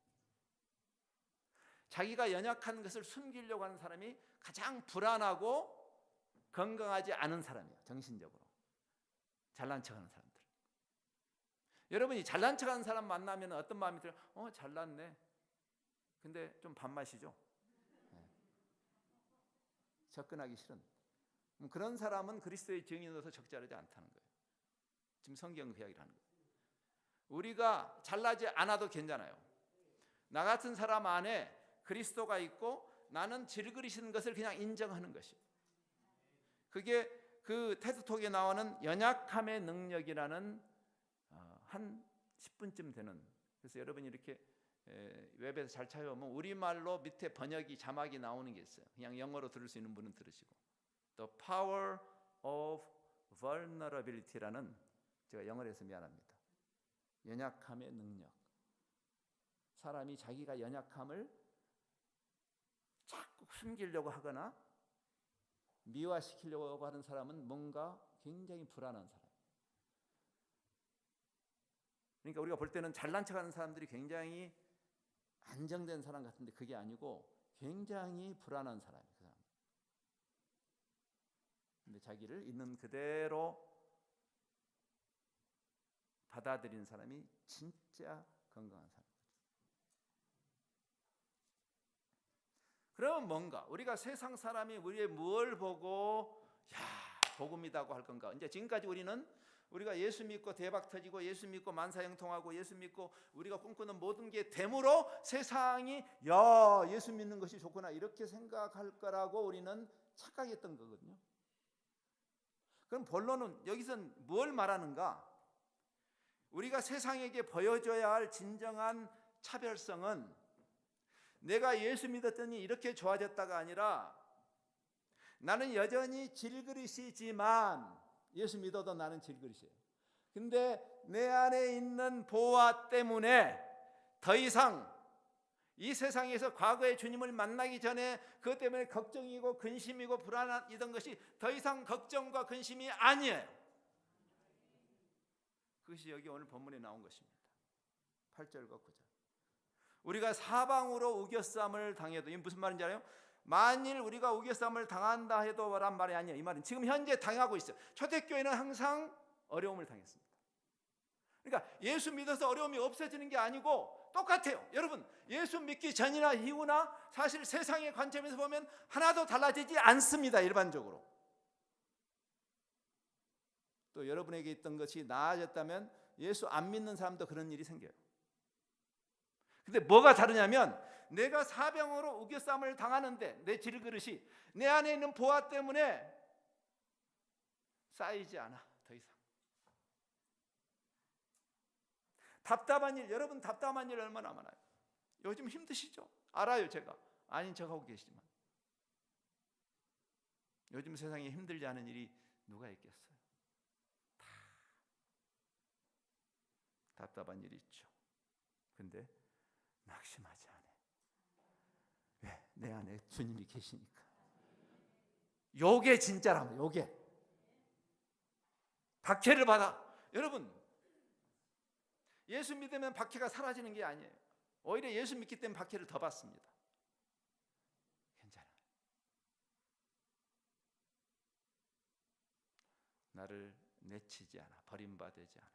자기가 연약한 것을 숨기려고 하는 사람이 가장 불안하고 건강하지 않은 사람이에요. 정신적으로 잘난 척하는 사람들. 여러분이 잘난 척하는 사람 만나면 어떤 마음이 들어요? 잘났네. 근데 좀 밥맛이죠. 접근하기 싫은. 그런 사람은 그리스도의 증인으로서 적절하지 않다는 거예요. 지금 성경 그 이야기를 하는 거예요. 우리가 잘나지 않아도 괜찮아요. 나 같은 사람 안에 그리스도가 있고 나는 질그리시는 것을 그냥 인정하는 것이. 그게 그 테드톡에 나오는 연약함의 능력이라는 한 10분쯤 되는, 그래서 여러분이 이렇게 웹에서 잘 찾아보면 우리말로 밑에 번역이 자막이 나오는 게 있어요. 그냥 영어로 들을 수 있는 분은 들으시고, The Power of Vulnerability라는, 제가 영어로 해서 미안합니다, 연약함의 능력. 사람이 자기가 연약함을 자꾸 숨기려고 하거나 미화시키려고 하는 사람은 뭔가 굉장히 불안한 사람. 그러니까 우리가 볼 때는 잘난 척하는 사람들이 굉장히 안정된 사람 같은데 그게 아니고 굉장히 불안한 사람이에요. 그 사람. 근데 자기를 있는 그대로 받아들이는 사람이 진짜 건강한 사람. 그러면 뭔가 우리가 세상 사람이 우리의 뭘 보고 복음이라고 할 건가? 이제 지금까지 우리가 예수 믿고 대박 터지고 예수 믿고 만사형통하고 예수 믿고 우리가 꿈꾸는 모든 게 됨으로 세상이 예수 믿는 것이 좋구나 이렇게 생각할 거라고 우리는 착각했던 거거든요. 그럼 본론은 여기선 뭘 말하는가? 우리가 세상에게 보여줘야 할 진정한 차별성은 내가 예수 믿었더니 이렇게 좋아졌다가 아니라 나는 여전히 질그릇이지만 예수 믿어도 나는 질그릇이에요. 근데 내 안에 있는 보화 때문에 더 이상 이 세상에서 과거의 주님을 만나기 전에 그것 때문에 걱정이고 근심이고 불안이던 것이 더 이상 걱정과 근심이 아니에요. 그것이 여기 오늘 본문에 나온 것입니다. 8절과 9절. 우리가 사방으로 우겨쌈을 당해도, 이게 무슨 말인지 알아요? 만일 우리가 우겨쌈을 당한다 해도 란 말이 아니에요. 이 말은 지금 현재 당하고 있어요. 초대교회는 항상 어려움을 당했습니다. 그러니까 예수 믿어서 어려움이 없어지는 게 아니고 똑같아요. 여러분, 예수 믿기 전이나 이후나 사실 세상의 관점에서 보면 하나도 달라지지 않습니다. 일반적으로. 또 여러분에게 있던 것이 나아졌다면 예수 안 믿는 사람도 그런 일이 생겨요. 근데 뭐가 다르냐면 내가 사병으로 우겨쌈을 당하는데 내 질그릇이 내 안에 있는 보화 때문에 쌓이지 않아. 더 이상 답답한 일, 여러분 답답한 일 얼마나 많아요. 요즘 힘드시죠? 알아요. 제가 아닌 척하고 계시지만 요즘 세상에 힘들지 않은 일이 누가 있겠어요? 다 답답한 일이 있죠. 근데 낙심하지 않아요. 왜? 내 안에 주님이 계시니까. 요게 진짜라면, 요게 박해를 받아. 여러분, 예수 믿으면 박해가 사라지는 게 아니에요. 오히려 예수 믿기 때문에 박해를 더 받습니다. 괜찮아요. 나를 내치지 않아, 버림받지 않아요.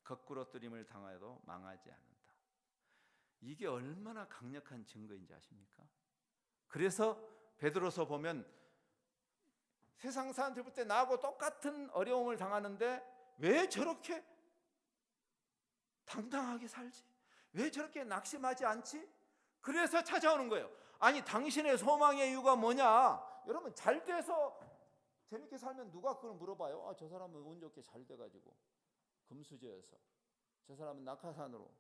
거꾸로 뜨림을 당하여도 망하지 않는다. 이게 얼마나 강력한 증거인지 아십니까? 그래서 베드로서 보면 세상 사람들 볼 때 나하고 똑같은 어려움을 당하는데 왜 저렇게 당당하게 살지? 왜 저렇게 낙심하지 않지? 그래서 찾아오는 거예요. 아니, 당신의 소망의 이유가 뭐냐? 여러분, 잘 돼서 재밌게 살면 누가 그걸 물어봐요? 아, 저 사람은 운 좋게 잘 돼가지고 금수저여서, 저 사람은 낙하산으로.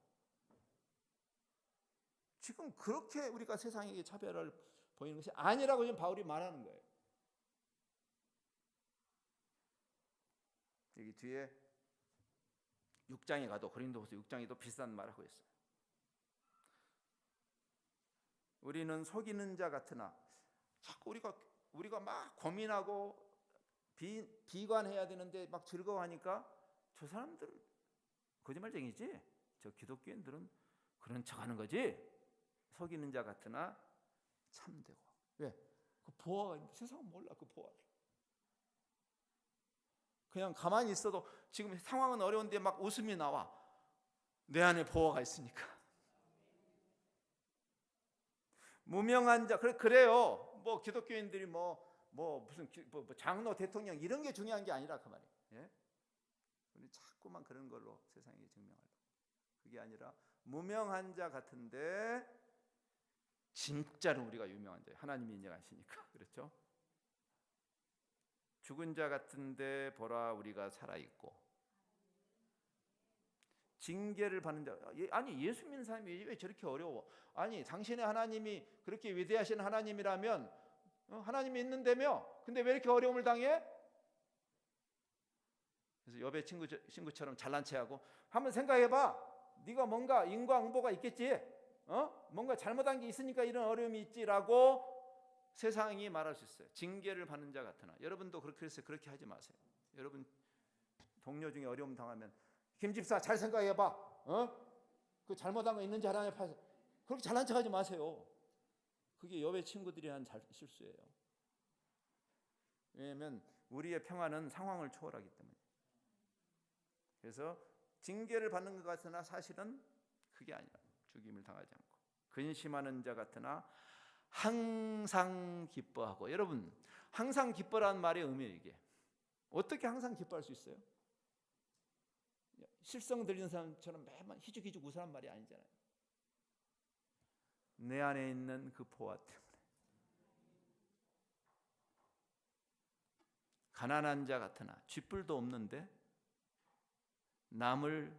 지금 그렇게 우리가 세상에게 차별을 보이는 것이 아니라고 지금 바울이 말하는 거예요. 여기 뒤에 6장에 가도, 고린도후서 6장에도 비슷한 말을 하고 있어요. 우리는 속이는 자 같으나, 자꾸 우리가 막 고민하고 비관해야 되는데 막 즐거워하니까 저 사람들 거짓말쟁이지? 저 기독교인들은 그런 척하는 거지? 속이는 자 같으나 참되고. 왜? 그 보화가 있는데 세상은 몰라, 그 보화를. 그냥 가만히 있어도 지금 상황은 어려운데 막 웃음이 나와. 내 안에 보화가 있으니까. 무명한 자, 그래요. 뭐 기독교인들이 무슨 장로, 대통령 이런 게 중요한 게 아니라 그 말이에요. 예? 우리 자꾸만 그런 걸로 세상에 증명하려고. 그게 아니라 무명한 자 같은데 진짜로 우리가 유명한 자예요. 하나님이 인정하시니까. 그렇죠? 죽은 자 같은데 보라 우리가 살아있고, 징계를 받는 자. 아니, 예수 믿는 사람이 왜 저렇게 어려워? 아니, 당신의 하나님이 그렇게 위대하신 하나님이라면 하나님이 있는데며, 근데 왜 이렇게 어려움을 당해? 그래서 욥의 친구처럼 잘난 체하고, 한번 생각해봐. 네가 뭔가 인과응보가 있겠지. 뭔가 잘못한 게 있으니까 이런 어려움이 있지라고 세상이 말할 수 있어요. 징계를 받는 자 같으나. 여러분도 그래서 그렇게 하지 마세요. 여러분 동료 중에 어려움 당하면, 김 집사 잘 생각해봐. 그 잘못한 거 있는지 하나님 앞에서 그렇게 잘난 척하지 마세요. 그게 욥의 친구들이 한 실수예요. 왜냐하면 우리의 평안은 상황을 초월하기 때문에. 그래서 징계를 받는 것 같으나 사실은 그게 아니라 죽임을 당하지 않고, 근심하는 자 같으나 항상 기뻐하고. 여러분, 항상 기뻐라는 말의 의미예요. 이게 어떻게 항상 기뻐할 수 있어요? 실성 들리는 사람처럼 매번 희죽희죽 웃으란 말이 아니잖아요. 내 안에 있는 그 보화 때문에. 가난한 자 같으나, 쥐뿔도 없는데 남을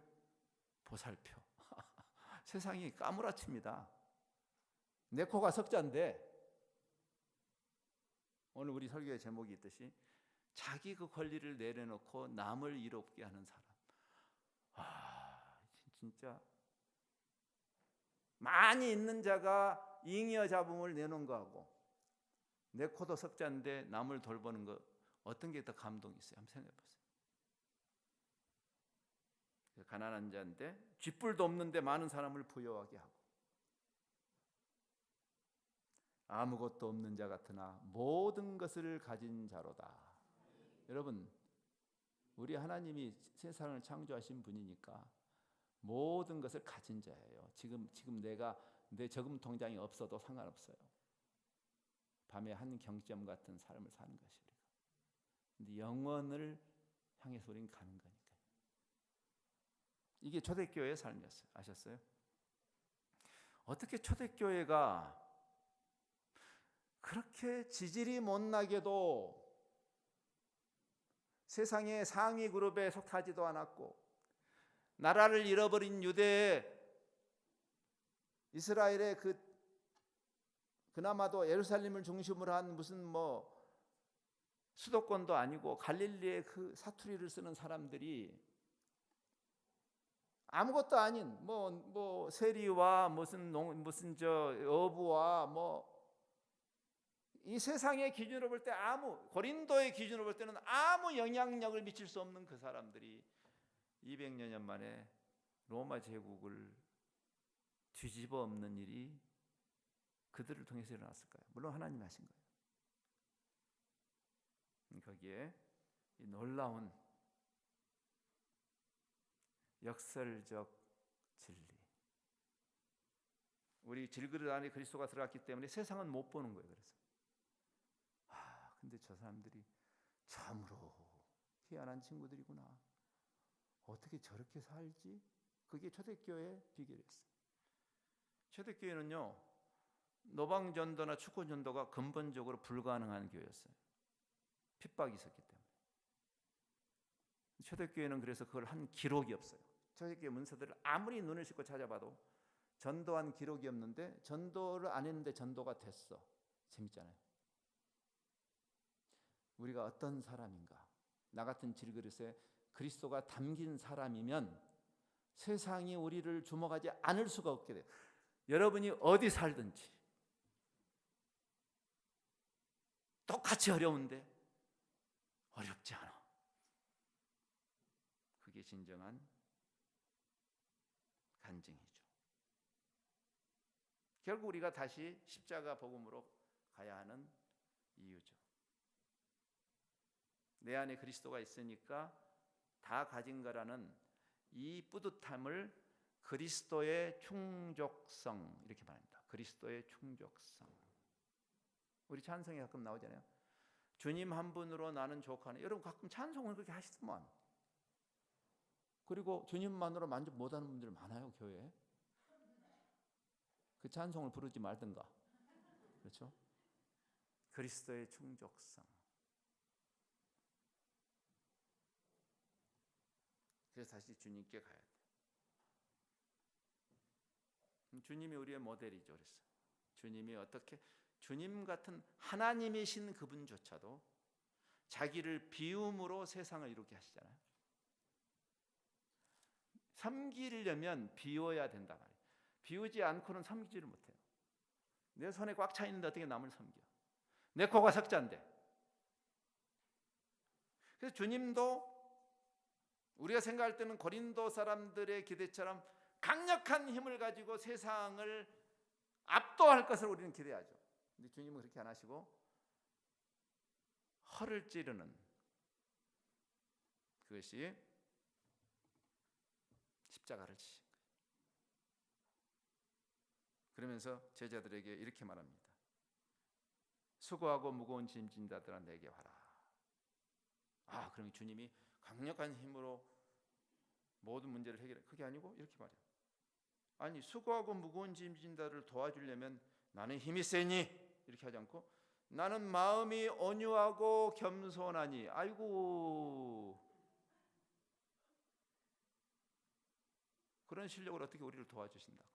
보살펴. 세상이 까무라칩니다. 내 코가 석자인데, 오늘 우리 설교의 제목이 있듯이 자기 그 권리를 내려놓고 남을 이롭게 하는 사람. 진짜 많이 있는 자가 잉여 잡음을 내놓은 거하고, 내 코도 석자인데 남을 돌보는 거, 어떤 게 더 감동이 있어요? 한번 생각해 보세요. 가난한 자인데 쥐뿔도 없는데 많은 사람을 부여하게 하고, 아무것도 없는 자 같으나 모든 것을 가진 자로다. 여러분, 우리 하나님이 세상을 창조하신 분이니까 모든 것을 가진 자예요. 지금 내 저금 통장이 없어도 상관없어요. 밤에 한 경점 같은 삶을 사는 것이 우리가. 근데 영원을 향해서 우리는 가는 거니까요. 이게 초대교회의 삶이었어요. 아셨어요? 어떻게 초대교회가 그렇게 지질이 못나게도 세상의 상위 그룹에 속하지도 않았고, 나라를 잃어버린 이스라엘의 그 그나마도 예루살렘을 중심으로 한 무슨 뭐 수도권도 아니고 갈릴리의 그 사투리를 쓰는 사람들이 아무것도 아닌 뭐 세리와 무슨 저 어부와 뭐 이 세상의 기준으로 볼 때 고린도의 기준으로 볼 때는 아무 영향력을 미칠 수 없는 그 사람들이 200여 년 만에 로마 제국을 뒤집어 엎는 일이 그들을 통해서 일어났을까요? 물론 하나님이 하신 거예요. 거기에 이 놀라운 역설적 진리. 우리 질그릇 안에 그리스도가 들어갔기 때문에 세상은 못 보는 거예요. 그래서 근데 저 사람들이 참으로 희한한 친구들이구나. 어떻게 저렇게 살지? 그게 초대교회의 비결이었어요. 초대교회는요, 노방전도나 축구전도가 근본적으로 불가능한 교회였어요. 핍박이 있었기 때문에. 초대교회는 그래서 그걸 한 기록이 없어요. 초대교회 문서들을 아무리 눈을 씻고 찾아봐도 전도한 기록이 없는데 전도를 안 했는데 전도가 됐어. 재밌잖아요. 우리가 어떤 사람인가? 나 같은 질그릇에 그리스도가 담긴 사람이면 세상이 우리를 주목하지 않을 수가 없게 돼요. 여러분이 어디 살든지 똑같이 어려운데 어렵지 않아. 그게 진정한 간증이죠. 결국 우리가 다시 십자가 복음으로 가야 하는 이유죠. 내 안에 그리스도가 있으니까 다 가진 거라는 이 뿌듯함을 그리스도의 충족성 이렇게 말합니다. 그리스도의 충족성. 우리 찬송에 가끔 나오잖아요. 주님 한 분으로 나는 족하네. 여러분 가끔 찬송을 그렇게 하시더만. 그리고 주님만으로 만족 못하는 분들 많아요, 교회에. 그 찬송을 부르지 말든가. 그렇죠? 그리스도의 충족성. 그래서 다시 주님께 가야 돼. 주님이 우리의 모델이죠. 그래서 주님이 어떻게 주님 같은 하나님이신 그분조차도 자기를 비움으로 세상을 이루게 하시잖아요. 섬기려면 비워야 된다 말이에요. 비우지 않고는 섬기지를 못해요. 내 손에 꽉 차 있는데 어떻게 남을 섬겨? 내 코가 석자인데. 그래서 주님도 우리가 생각할 때는 고린도 사람들의 기대처럼 강력한 힘을 가지고 세상을 압도할 것을 우리는 기대하죠. 근데 주님은 그렇게 안 하시고 허를 찌르는 그것이 십자가를 지신 거예요. 그러면서 제자들에게 이렇게 말합니다. 수고하고 무거운 짐 진 자들아 내게 와라. 그럼 주님이 강력한 힘으로 모든 문제를 해결해. 그게 아니고 이렇게 말해요. 아니 수고하고 무거운 짐 진 자를 도와주려면 나는 힘이 세니 이렇게 하지 않고 나는 마음이 온유하고 겸손하니. 아이고, 그런 실력으로 어떻게 우리를 도와주신다고.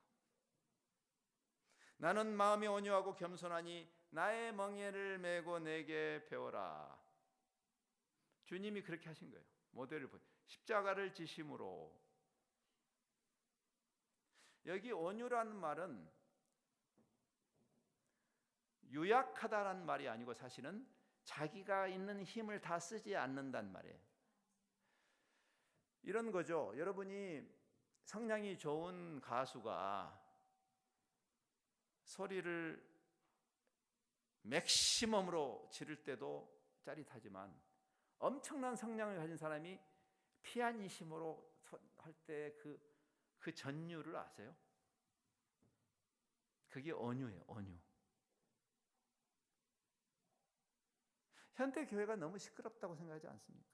나는 마음이 온유하고 겸손하니 나의 멍에를 메고 내게 배워라. 주님이 그렇게 하신 거예요. 모델을 보여. 십자가를 지심으로. 여기 온유라는 말은 유약하다라는 말이 아니고 사실은 자기가 있는 힘을 다 쓰지 않는단 말이에요. 이런 거죠. 여러분이 성량이 좋은 가수가 소리를 맥시멈으로 지를 때도 짜릿하지만 엄청난 성량을 가진 사람이 피아니시모로 할 때 그 전율을 아세요? 그게 온유예요. 온유. 현대 교회가 너무 시끄럽다고 생각하지 않습니까?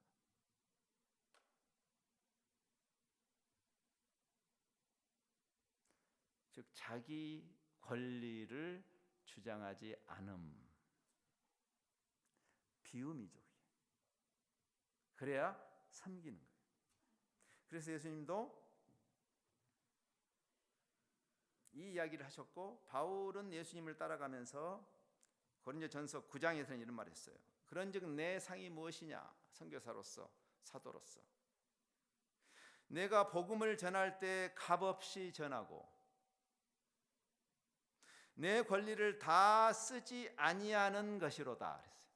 즉 자기 권리를 주장하지 않음. 비움이죠. 그래야 섬기는 거예요. 그래서 예수님도 이 이야기를 하셨고, 바울은 예수님을 따라가면서 고린도전서 9장에서는 이런 말을 했어요. 그런즉 내 상이 무엇이냐? 선교사로서, 사도로서 내가 복음을 전할 때 값없이 전하고 내 권리를 다 쓰지 아니하는 것이로다 그랬어요.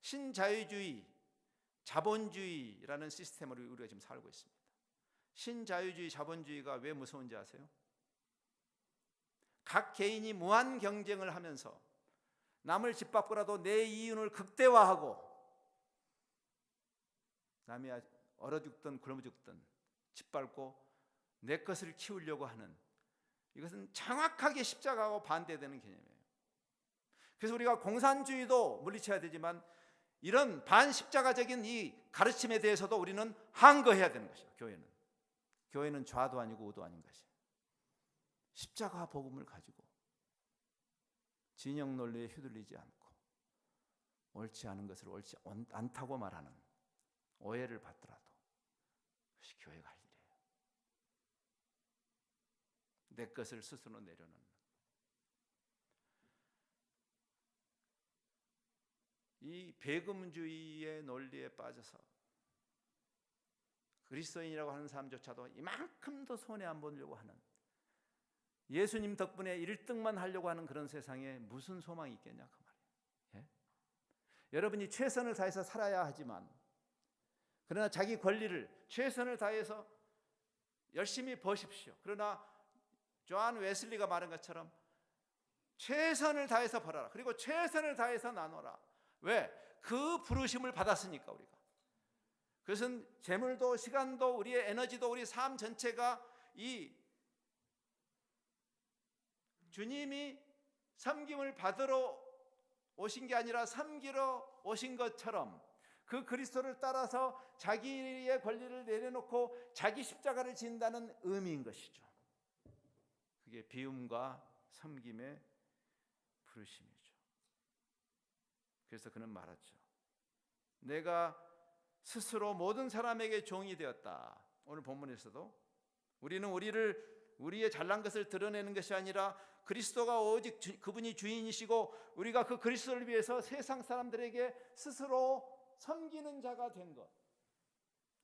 신자유주의, 자본주의라는 시스템으로 우리가 지금 살고 있습니다. 신자유주의, 자본주의가 왜 무서운지 아세요? 각 개인이 무한 경쟁을 하면서 남을 짓밟고라도 내 이윤을 극대화하고 남이 얼어 죽든 굶어 죽든 짓밟고 내 것을 키우려고 하는, 이것은 정확하게 십자가하고 반대되는 개념이에요. 그래서 우리가 공산주의도 물리쳐야 되지만 이런 반십자가적인 이 가르침에 대해서도 우리는 항거해야 되는 것이죠. 교회는 좌도 아니고 우도 아닌 것이에요. 십자가 복음을 가지고 진영 논리에 휘둘리지 않고 옳지 않은 것을 옳지 않다고 말하는, 오해를 받더라도 그것이 교회가 할 일이에요. 내 것을 스스로 내려놓는. 이 배금주의의 논리에 빠져서 그리스도인이라고 하는 사람조차도 이만큼도 손해 안 보려고 하는, 예수님 덕분에 1등만 하려고 하는 그런 세상에 무슨 소망이 있겠냐 그 말이에요. 예? 여러분이 최선을 다해서 살아야 하지만, 그러나 자기 권리를 최선을 다해서 열심히 버십시오. 그러나 조한 웨슬리가 말한 것처럼 최선을 다해서 벌어라. 그리고 최선을 다해서 나눠라. 왜? 그 부르심을 받았으니까 우리가. 그것은 재물도 시간도 우리의 에너지도 우리 삶 전체가 이 주님이 섬김을 받으러 오신 게 아니라 섬기러 오신 것처럼 그 그리스도를 따라서 자기의 권리를 내려놓고 자기 십자가를 진다는 의미인 것이죠. 그게 비움과 섬김의 부르심이죠. 그래서 그는 말하죠. 내가 스스로 모든 사람에게 종이 되었다. 오늘 본문에서도 우리는 우리의 잘난 것을 드러내는 것이 아니라 그리스도가 오직 그분이 주인이시고 우리가 그 그리스도를 위해서 세상 사람들에게 스스로 섬기는 자가 된 것,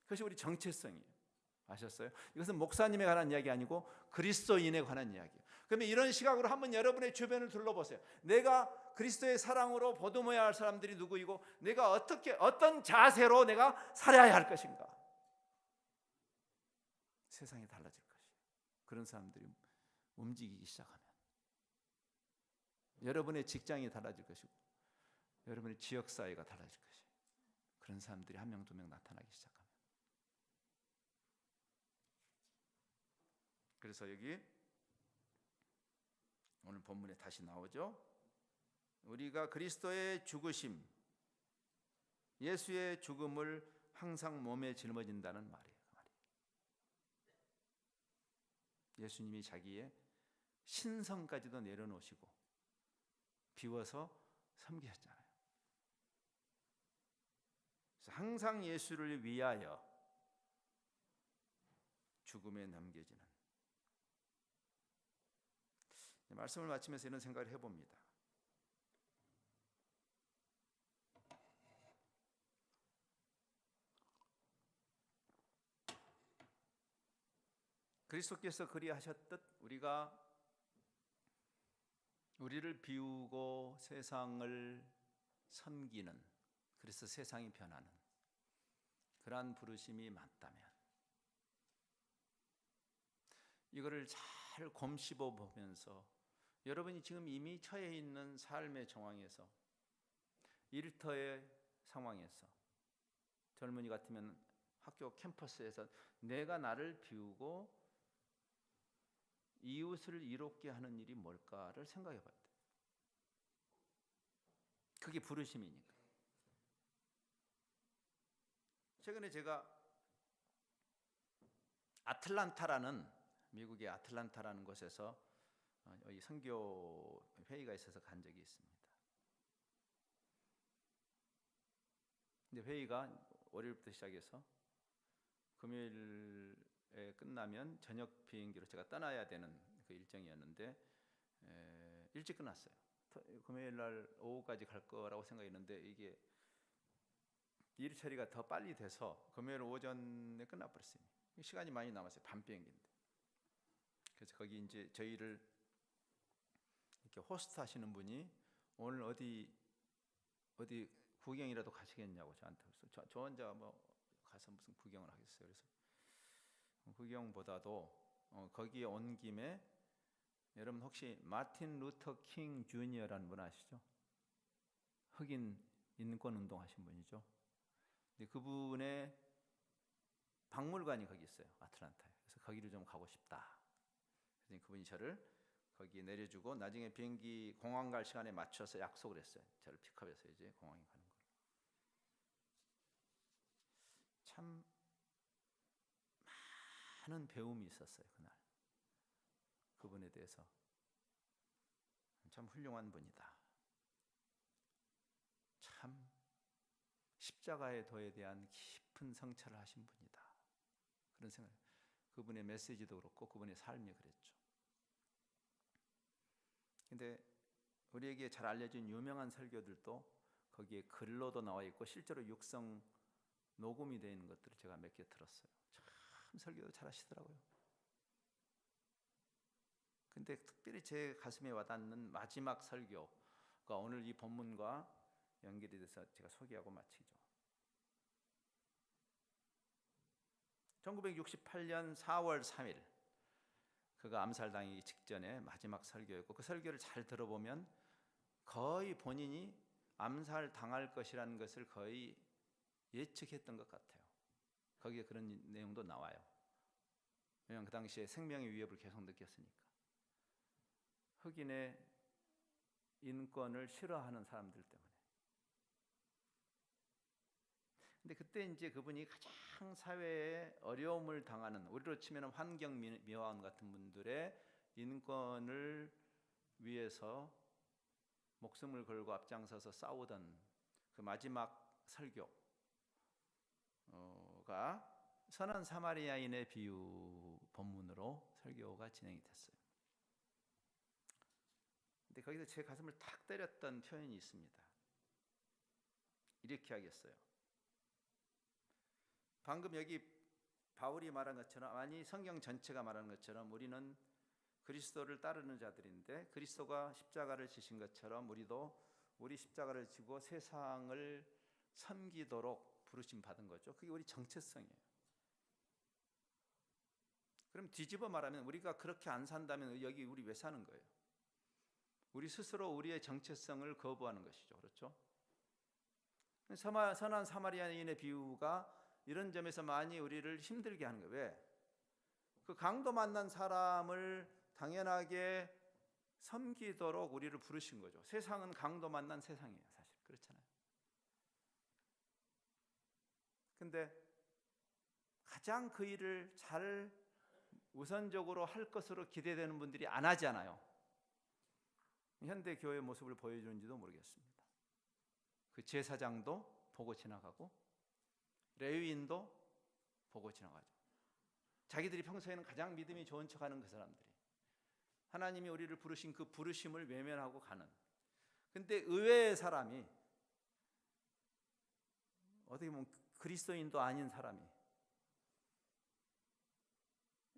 그것이 우리 정체성이에요. 아셨어요? 이것은 목사님에 관한 이야기 아니고 그리스도인에 관한 이야기예요. 그러면 이런 시각으로 한번 여러분의 주변을 둘러보세요. 내가 그리스도의 사랑으로 보듬어야 할 사람들이 누구이고 내가 어떤 자세로 내가 살아야 할 것인가. 세상이 달라질 것이에요. 그런 사람들이 움직이기 시작하면 여러분의 직장이 달라질 것이고 여러분의 지역사회가 달라질 것이에요. 그런 사람들이 한 명 두 명 나타나기 시작합니다. 그래서 여기 오늘 본문에 다시 나오죠. 우리가 그리스도의 죽으심, 예수의 죽음을 항상 몸에 짊어진다는 말이에요. 예수님이 자기의 신성까지도 내려놓으시고 비워서 섬기셨잖아요. 그래서 항상 예수를 위하여 죽음에 넘겨지는, 말씀을 마치면서 이런 생각을 해봅니다. 그리스도께서 그리하셨듯 우리를 비우고 세상을 섬기는, 그래서 세상이 변하는 그러한 부르심이 맞다면 이거를 잘 곰씹어 보면서 여러분이 지금 이미 처해 있는 삶의 정황에서, 일터의 상황에서, 젊은이 같으면 학교 캠퍼스에서 내가 나를 비우고 이웃을 이롭게 하는 일이 뭘까를 생각해 봐야 돼요. 그게 부르심이니까. 최근에 제가 미국의 아틀란타라는 곳에서 이 선교 회의가 있어서 간 적이 있습니다. 근데 회의가 월요일부터 시작해서 금요일 끝나면 저녁 비행기로 제가 떠나야 되는 그 일정이었는데 일찍 끝났어요. 금요일 날 오후까지 갈 거라고 생각했는데 이게 일 처리가 더 빨리 돼서 금요일 오전에 끝나버렸어요. 시간이 많이 남았어요. 밤 비행기인데. 그래서 거기 이제 저희를 이렇게 호스트 하시는 분이 오늘 어디 구경이라도 가시겠냐고 저한테 그래서 저 혼자 뭐 가서 무슨 구경을 하겠어요. 그래서 구경보다도 거기에 온 김에 여러분 혹시 마틴 루터 킹 주니어라는 분 아시죠? 흑인 인권 운동 하신 분이죠. 근데 그분의 박물관이 거기 있어요. 아틀란타에. 그래서 거기를 좀 가고 싶다. 그래서 그분이 저를 거기 내려주고 나중에 비행기 공항 갈 시간에 맞춰서 약속을 했어요. 저를 픽업해서 이제 공항에 가는 걸. 참 많은 배움이 있었어요. 그날. 그분에 대해서 참 훌륭한 분이다. 참 십자가의 도에 대한 깊은 성찰을 하신 분이다. 그런 생각. 그분의 메시지도 그렇고 그분의 삶이 그랬죠. 근데 우리에게 잘 알려진 유명한 설교들도 거기에 글로도 나와 있고 실제로 육성 녹음이 되어 있는 것들을 제가 몇 개 들었어요. 참 설교도 잘 하시더라고요. 근데 특별히 제 가슴에 와닿는 마지막 설교가 오늘 이 본문과 연결이 돼서 제가 소개하고 마치죠. 1968년 4월 3일 그가 암살당하기 직전에 마지막 설교였고 그 설교를 잘 들어보면 거의 본인이 암살당할 것이라는 것을 거의 예측했던 것 같아요. 거기에 그런 내용도 나와요. 왜냐하면 그 당시에 생명의 위협을 계속 느꼈으니까. 흑인의 인권을 싫어하는 사람들 때문에. 근데 그때 이제 그분이 가장 사회에 어려움을 당하는 우리로 치면 환경미화원 같은 분들의 인권을 위해서 목숨을 걸고 앞장서서 싸우던 그 마지막 설교가 선한 사마리아인의 비유 본문으로 설교가 진행이 됐어요. 근데 거기서 제 가슴을 탁 때렸던 표현이 있습니다. 이렇게 하겠어요. 방금 여기 바울이 말한 것처럼 아니 성경 전체가 말하는 것처럼 우리는 그리스도를 따르는 자들인데 그리스도가 십자가를 지신 것처럼 우리도 우리 십자가를 지고 세상을 섬기도록 부르심 받은 거죠. 그게 우리 정체성이에요. 그럼 뒤집어 말하면 우리가 그렇게 안 산다면 여기 우리 왜 사는 거예요? 우리 스스로 우리의 정체성을 거부하는 것이죠. 그렇죠? 선한 사마리아인의 비유가 이런 점에서 많이 우리를 힘들게 하는 거예요. 왜? 그 강도 만난 사람을 당연하게 섬기도록 우리를 부르신 거죠. 세상은 강도 만난 세상이에요. 사실 그렇잖아요. 근데 가장 그 일을 잘 우선적으로 할 것으로 기대되는 분들이 안 하잖아요. 현대 교회의 모습을 보여주는지도 모르겠습니다. 그 제사장도 보고 지나가고 레위인도 보고 지나가죠. 자기들이 평소에는 가장 믿음이 좋은 척하는 그 사람들이 하나님이 우리를 부르신 그 부르심을 외면하고 가는. 근데 의외의 사람이 어떻게 보면 그리스도인도 아닌 사람이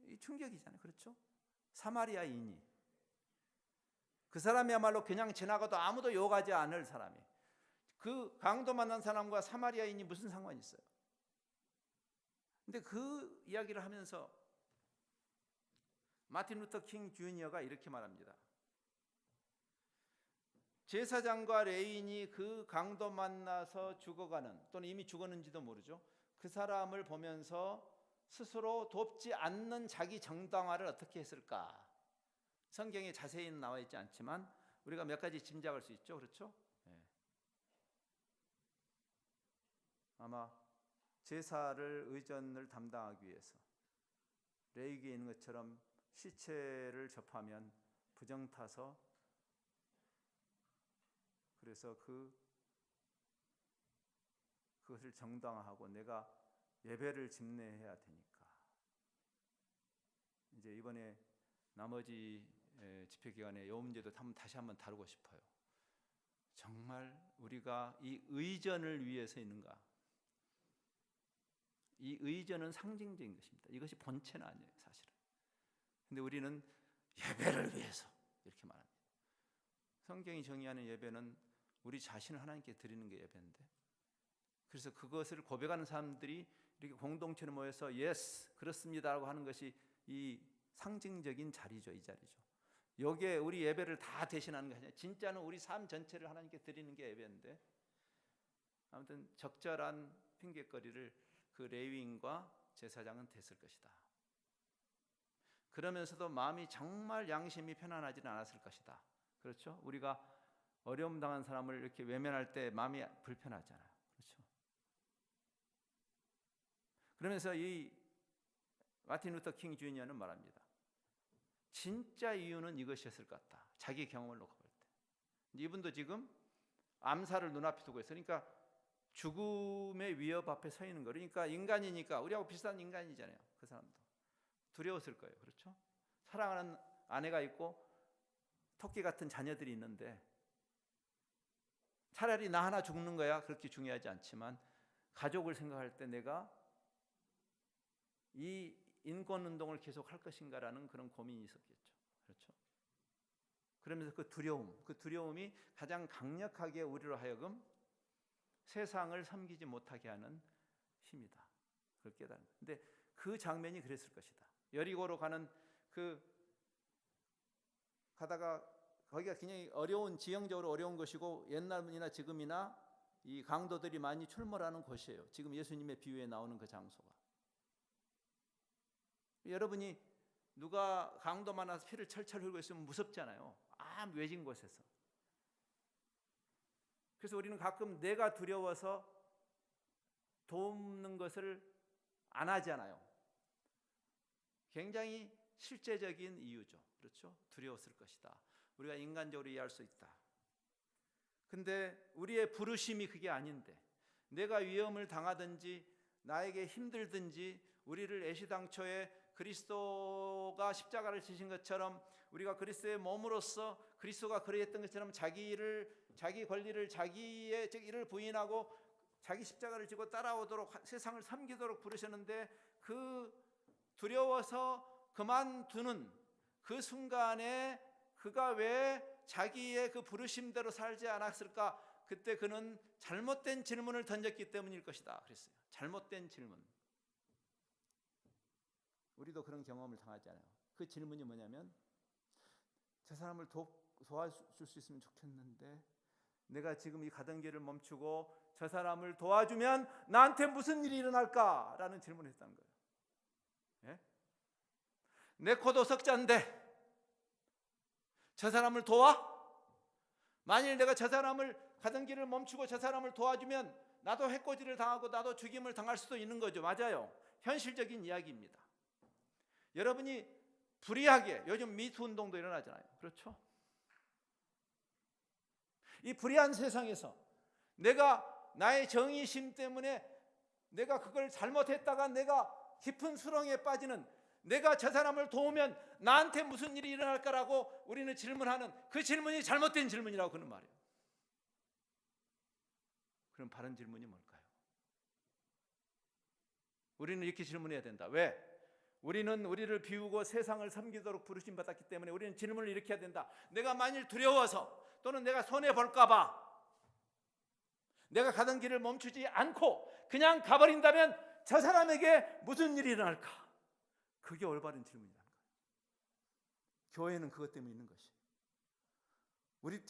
이 충격이잖아요. 그렇죠? 사마리아인이 그 사람이야말로 그냥 지나가도 아무도 욕하지 않을 사람이 그 강도 만난 사람과 사마리아인이 무슨 상관이 있어요? 근데 그 이야기를 하면서 마틴 루터 킹 주니어가 이렇게 말합니다. 제사장과 레위인이 그 강도 만나서 죽어가는 또는 이미 죽었는지도 모르죠. 그 사람을 보면서 스스로 돕지 않는 자기 정당화를 어떻게 했을까? 성경에 자세히는 나와 있지 않지만 우리가 몇 가지 짐작할 수 있죠. 그렇죠? 네. 아마 제사를 의전을 담당하기 위해서 레위기에 있는 것처럼 시체를 접하면 부정타서 그래서 그것을 정당화하고 내가 예배를 집례해야 되니까 이제 이번에 나머지 집회 기간에 이 문제도 다시 한번 다루고 싶어요. 정말 우리가 이 의전을 위해서 있는가? 이 의전은 상징적인 것입니다. 이것이 본체는 아니에요, 사실은. 근데 우리는 예배를 위해서 이렇게 말합니다. 성경이 정의하는 예배는 우리 자신을 하나님께 드리는 게 예배인데, 그래서 그것을 고백하는 사람들이 이렇게 공동체로 모여서 예스 그렇습니다라고 하는 것이 이 상징적인 자리죠. 이 자리죠. 여기에 우리 예배를 다 대신하는 게 아니라 진짜는 우리 삶 전체를 하나님께 드리는 게 예배인데, 아무튼 적절한 핑계거리를 그 레위인과 제사장은 댔을 것이다. 그러면서도 마음이 정말 양심이 편안하지는 않았을 것이다. 그렇죠? 우리가 어려움 당한 사람을 이렇게 외면할 때 마음이 불편하잖아요. 그렇죠? 그러면서 이 마틴 루터 킹 주니어는 말합니다. 진짜 이유는 이것이었을 것 같다. 자기 경험을 놓고 볼 때. 이분도 지금 암살을 눈앞에 두고 있어요. 그러니까 죽음의 위협 앞에 서 있는 거예요. 그러니까 인간이니까 우리하고 비슷한 인간이잖아요. 그 사람도 두려웠을 거예요. 그렇죠? 사랑하는 아내가 있고 토끼 같은 자녀들이 있는데 차라리 나 하나 죽는 거야 그렇게 중요하지 않지만 가족을 생각할 때 내가 이 인권운동을 계속 할 것인가라는 그런 고민이 있었겠죠. 그렇죠? 그러면서 그 두려움이 가장 강력하게 우리로 하여금 세상을 섬기지 못하게 하는 힘이다. 그걸 깨달은 거예요. 근데 그 장면이 그랬을 것이다. 여리고로 가는 가다가 거기가 굉장히 지형적으로 어려운 것이고 옛날이나 지금이나 이 강도들이 많이 출몰하는 곳이에요. 지금 예수님의 비유에 나오는 그 장소가. 여러분이 누가 강도 만나서 피를 철철 흘리고 있으면 무섭잖아요. 외진 곳에서. 그래서 우리는 가끔 내가 두려워서 돕는 것을 안 하잖아요. 굉장히 실제적인 이유죠. 그렇죠? 두려웠을 것이다. 우리가 인간적으로 이해할 수 있다. 근데 우리의 부르심이 그게 아닌데 내가 위험을 당하든지 나에게 힘들든지 우리를 애시당초에 그리스도가 십자가를 지신 것처럼 우리가 그리스도의 몸으로서 그리스도가 그러했던 것처럼 자기 권리를 자기의 일을 부인하고 자기 십자가를 지고 따라오도록 세상을 섬기도록 부르셨는데 그 두려워서 그만두는 그 순간에 그가 왜 자기의 그 부르심대로 살지 않았을까? 그때 그는 잘못된 질문을 던졌기 때문일 것이다 그랬어요. 잘못된 질문. 우리도 그런 경험을 당하잖아요. 그 질문이 뭐냐면 저 사람을 도와줄 수 있으면 좋겠는데 내가 지금 이 가던 길을 멈추고 저 사람을 도와주면 나한테 무슨 일이 일어날까라는 질문을 했다는 거예요. 예? 내 코도 석자인데 저 사람을 도와? 만일 내가 저 사람을 가던 길을 멈추고 저 사람을 도와주면 나도 해코지를 당하고 나도 죽임을 당할 수도 있는 거죠. 맞아요. 현실적인 이야기입니다. 여러분이 불의하게 요즘 미투 운동도 일어나잖아요. 그렇죠? 이 불의한 세상에서 내가 나의 정의심 때문에 내가 그걸 잘못했다가 내가 깊은 수렁에 빠지는 내가 저 사람을 도우면 나한테 무슨 일이 일어날까라고 우리는 질문하는 그 질문이 잘못된 질문이라고 그는 말이에요. 그럼 바른 질문이 뭘까요? 우리는 이렇게 질문해야 된다. 왜? 우리는 우리를 비우고 세상을 섬기도록 부르심 받았기 때문에 우리는 질문을 이렇게 해야 된다. 내가 만일 두려워서 또는 내가 손해볼까 봐 내가 가던 길을 멈추지 않고 그냥 가버린다면 저 사람에게 무슨 일이 일어날까? 그게 올바른 질문이라는 거예요. 교회는 그것 때문에 있는 것이.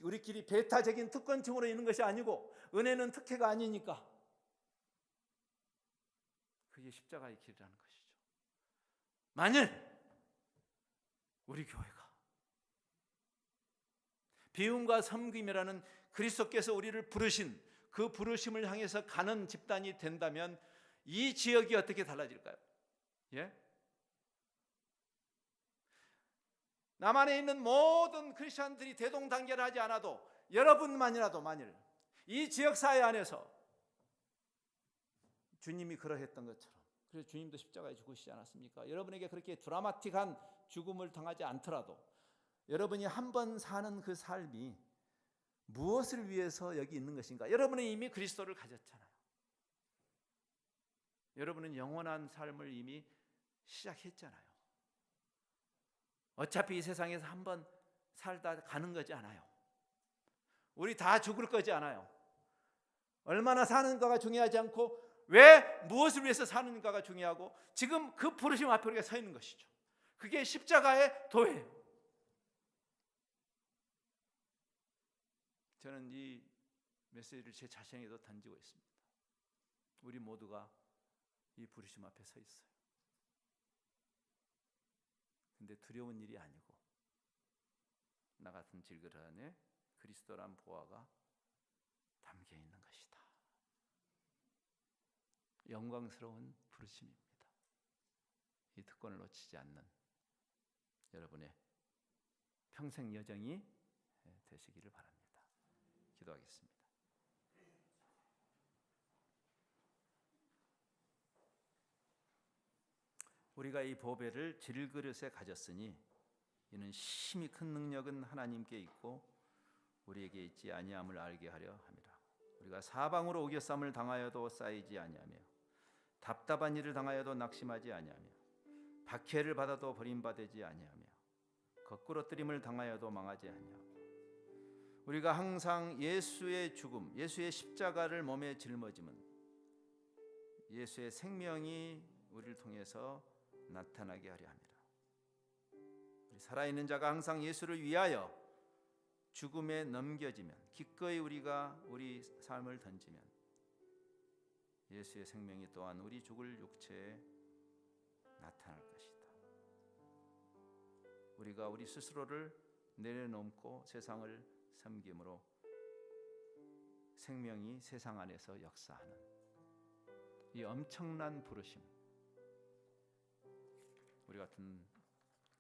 우리끼리 배타적인 특권층으로 있는 것이 아니고 은혜는 특혜가 아니니까 그게 십자가의 길이라는 것이죠. 만일 우리 교회가 비움과 섬김이라는 그리스도께서 우리를 부르신 그 부르심을 향해서 가는 집단이 된다면 이 지역이 어떻게 달라질까요? 예? 남한에 있는 모든 크리스천들이 대동단결하지 않아도 여러분만이라도 만일 이 지역사회 안에서 주님이 그러했던 것처럼 그래서 주님도 십자가에 죽으시지 않았습니까? 여러분에게 그렇게 드라마틱한 죽음을 당하지 않더라도 여러분이 한 번 사는 그 삶이 무엇을 위해서 여기 있는 것인가? 여러분은 이미 그리스도를 가졌잖아요. 여러분은 영원한 삶을 이미 시작했잖아요. 어차피 이 세상에서 한 번 살다 가는 거지 않아요. 우리 다 죽을 거지 않아요. 얼마나 사는가가 중요하지 않고 왜 무엇을 위해서 사는가가 중요하고 지금 그 부르심 앞에 우리가 서 있는 것이죠. 그게 십자가의 도예요. 저는 이 메시지를 제 자신에게도 던지고 있습니다. 우리 모두가 이 부르심 앞에 서 있어요. 근데 두려운 일이 아니고 나 같은 질그릇 안에 그리스도란 보화가 담겨 있는 것이다. 영광스러운 부르심입니다. 이 특권을 놓치지 않는 여러분의 평생 여정이 되시기를 바랍니다. 기도하겠습니다. 우리가 이 보배를 질그릇에 가졌으니 이는 심히 큰 능력은 하나님께 있고 우리에게 있지 아니함을 알게 하려 함이라. 우리가 사방으로 우겨쌈을 당하여도 쌓이지 아니하며 답답한 일을 당하여도 낙심하지 아니하며 박해를 받아도 버림받지 아니하며 거꾸러뜨림을 당하여도 망하지 아니하고 우리가 항상 예수의 죽음, 예수의 십자가를 몸에 짊어짐은 예수의 생명이 우리를 통해서 나타나게 하려 함이라. 우리 살아있는 자가 항상 예수를 위하여 죽음에 넘겨지면 기꺼이 우리가 우리 삶을 던지면 예수의 생명이 또한 우리 죽을 육체에 나타날 것이다. 우리가 우리 스스로를 내려놓고 세상을 섬김으로 생명이 세상 안에서 역사하는 이 엄청난 부르심, 우리 같은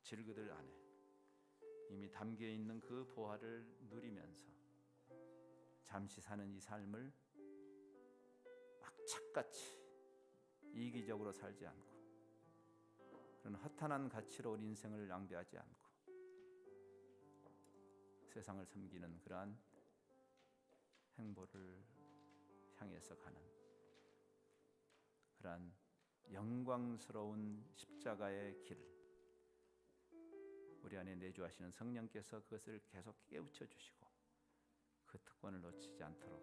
질그들 안에 이미 담겨 있는 그 보화를 누리면서 잠시 사는 이 삶을 악착같이 이기적으로 살지 않고 그런 허탄한 가치로 우리 인생을 낭비하지 않고 세상을 섬기는 그러한 행보를 향해서 가는 그러한 영광스러운 십자가의 길을 우리 안에 내주하시는 성령께서 그것을 계속 깨우쳐 주시고 그 특권을 놓치지 않도록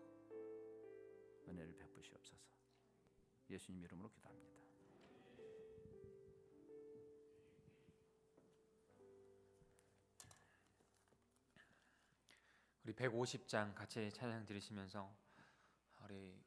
은혜를 베푸시옵소서. 예수님 이름으로 기도합니다. 우리 150장 같이 찬양 드리시면서 우리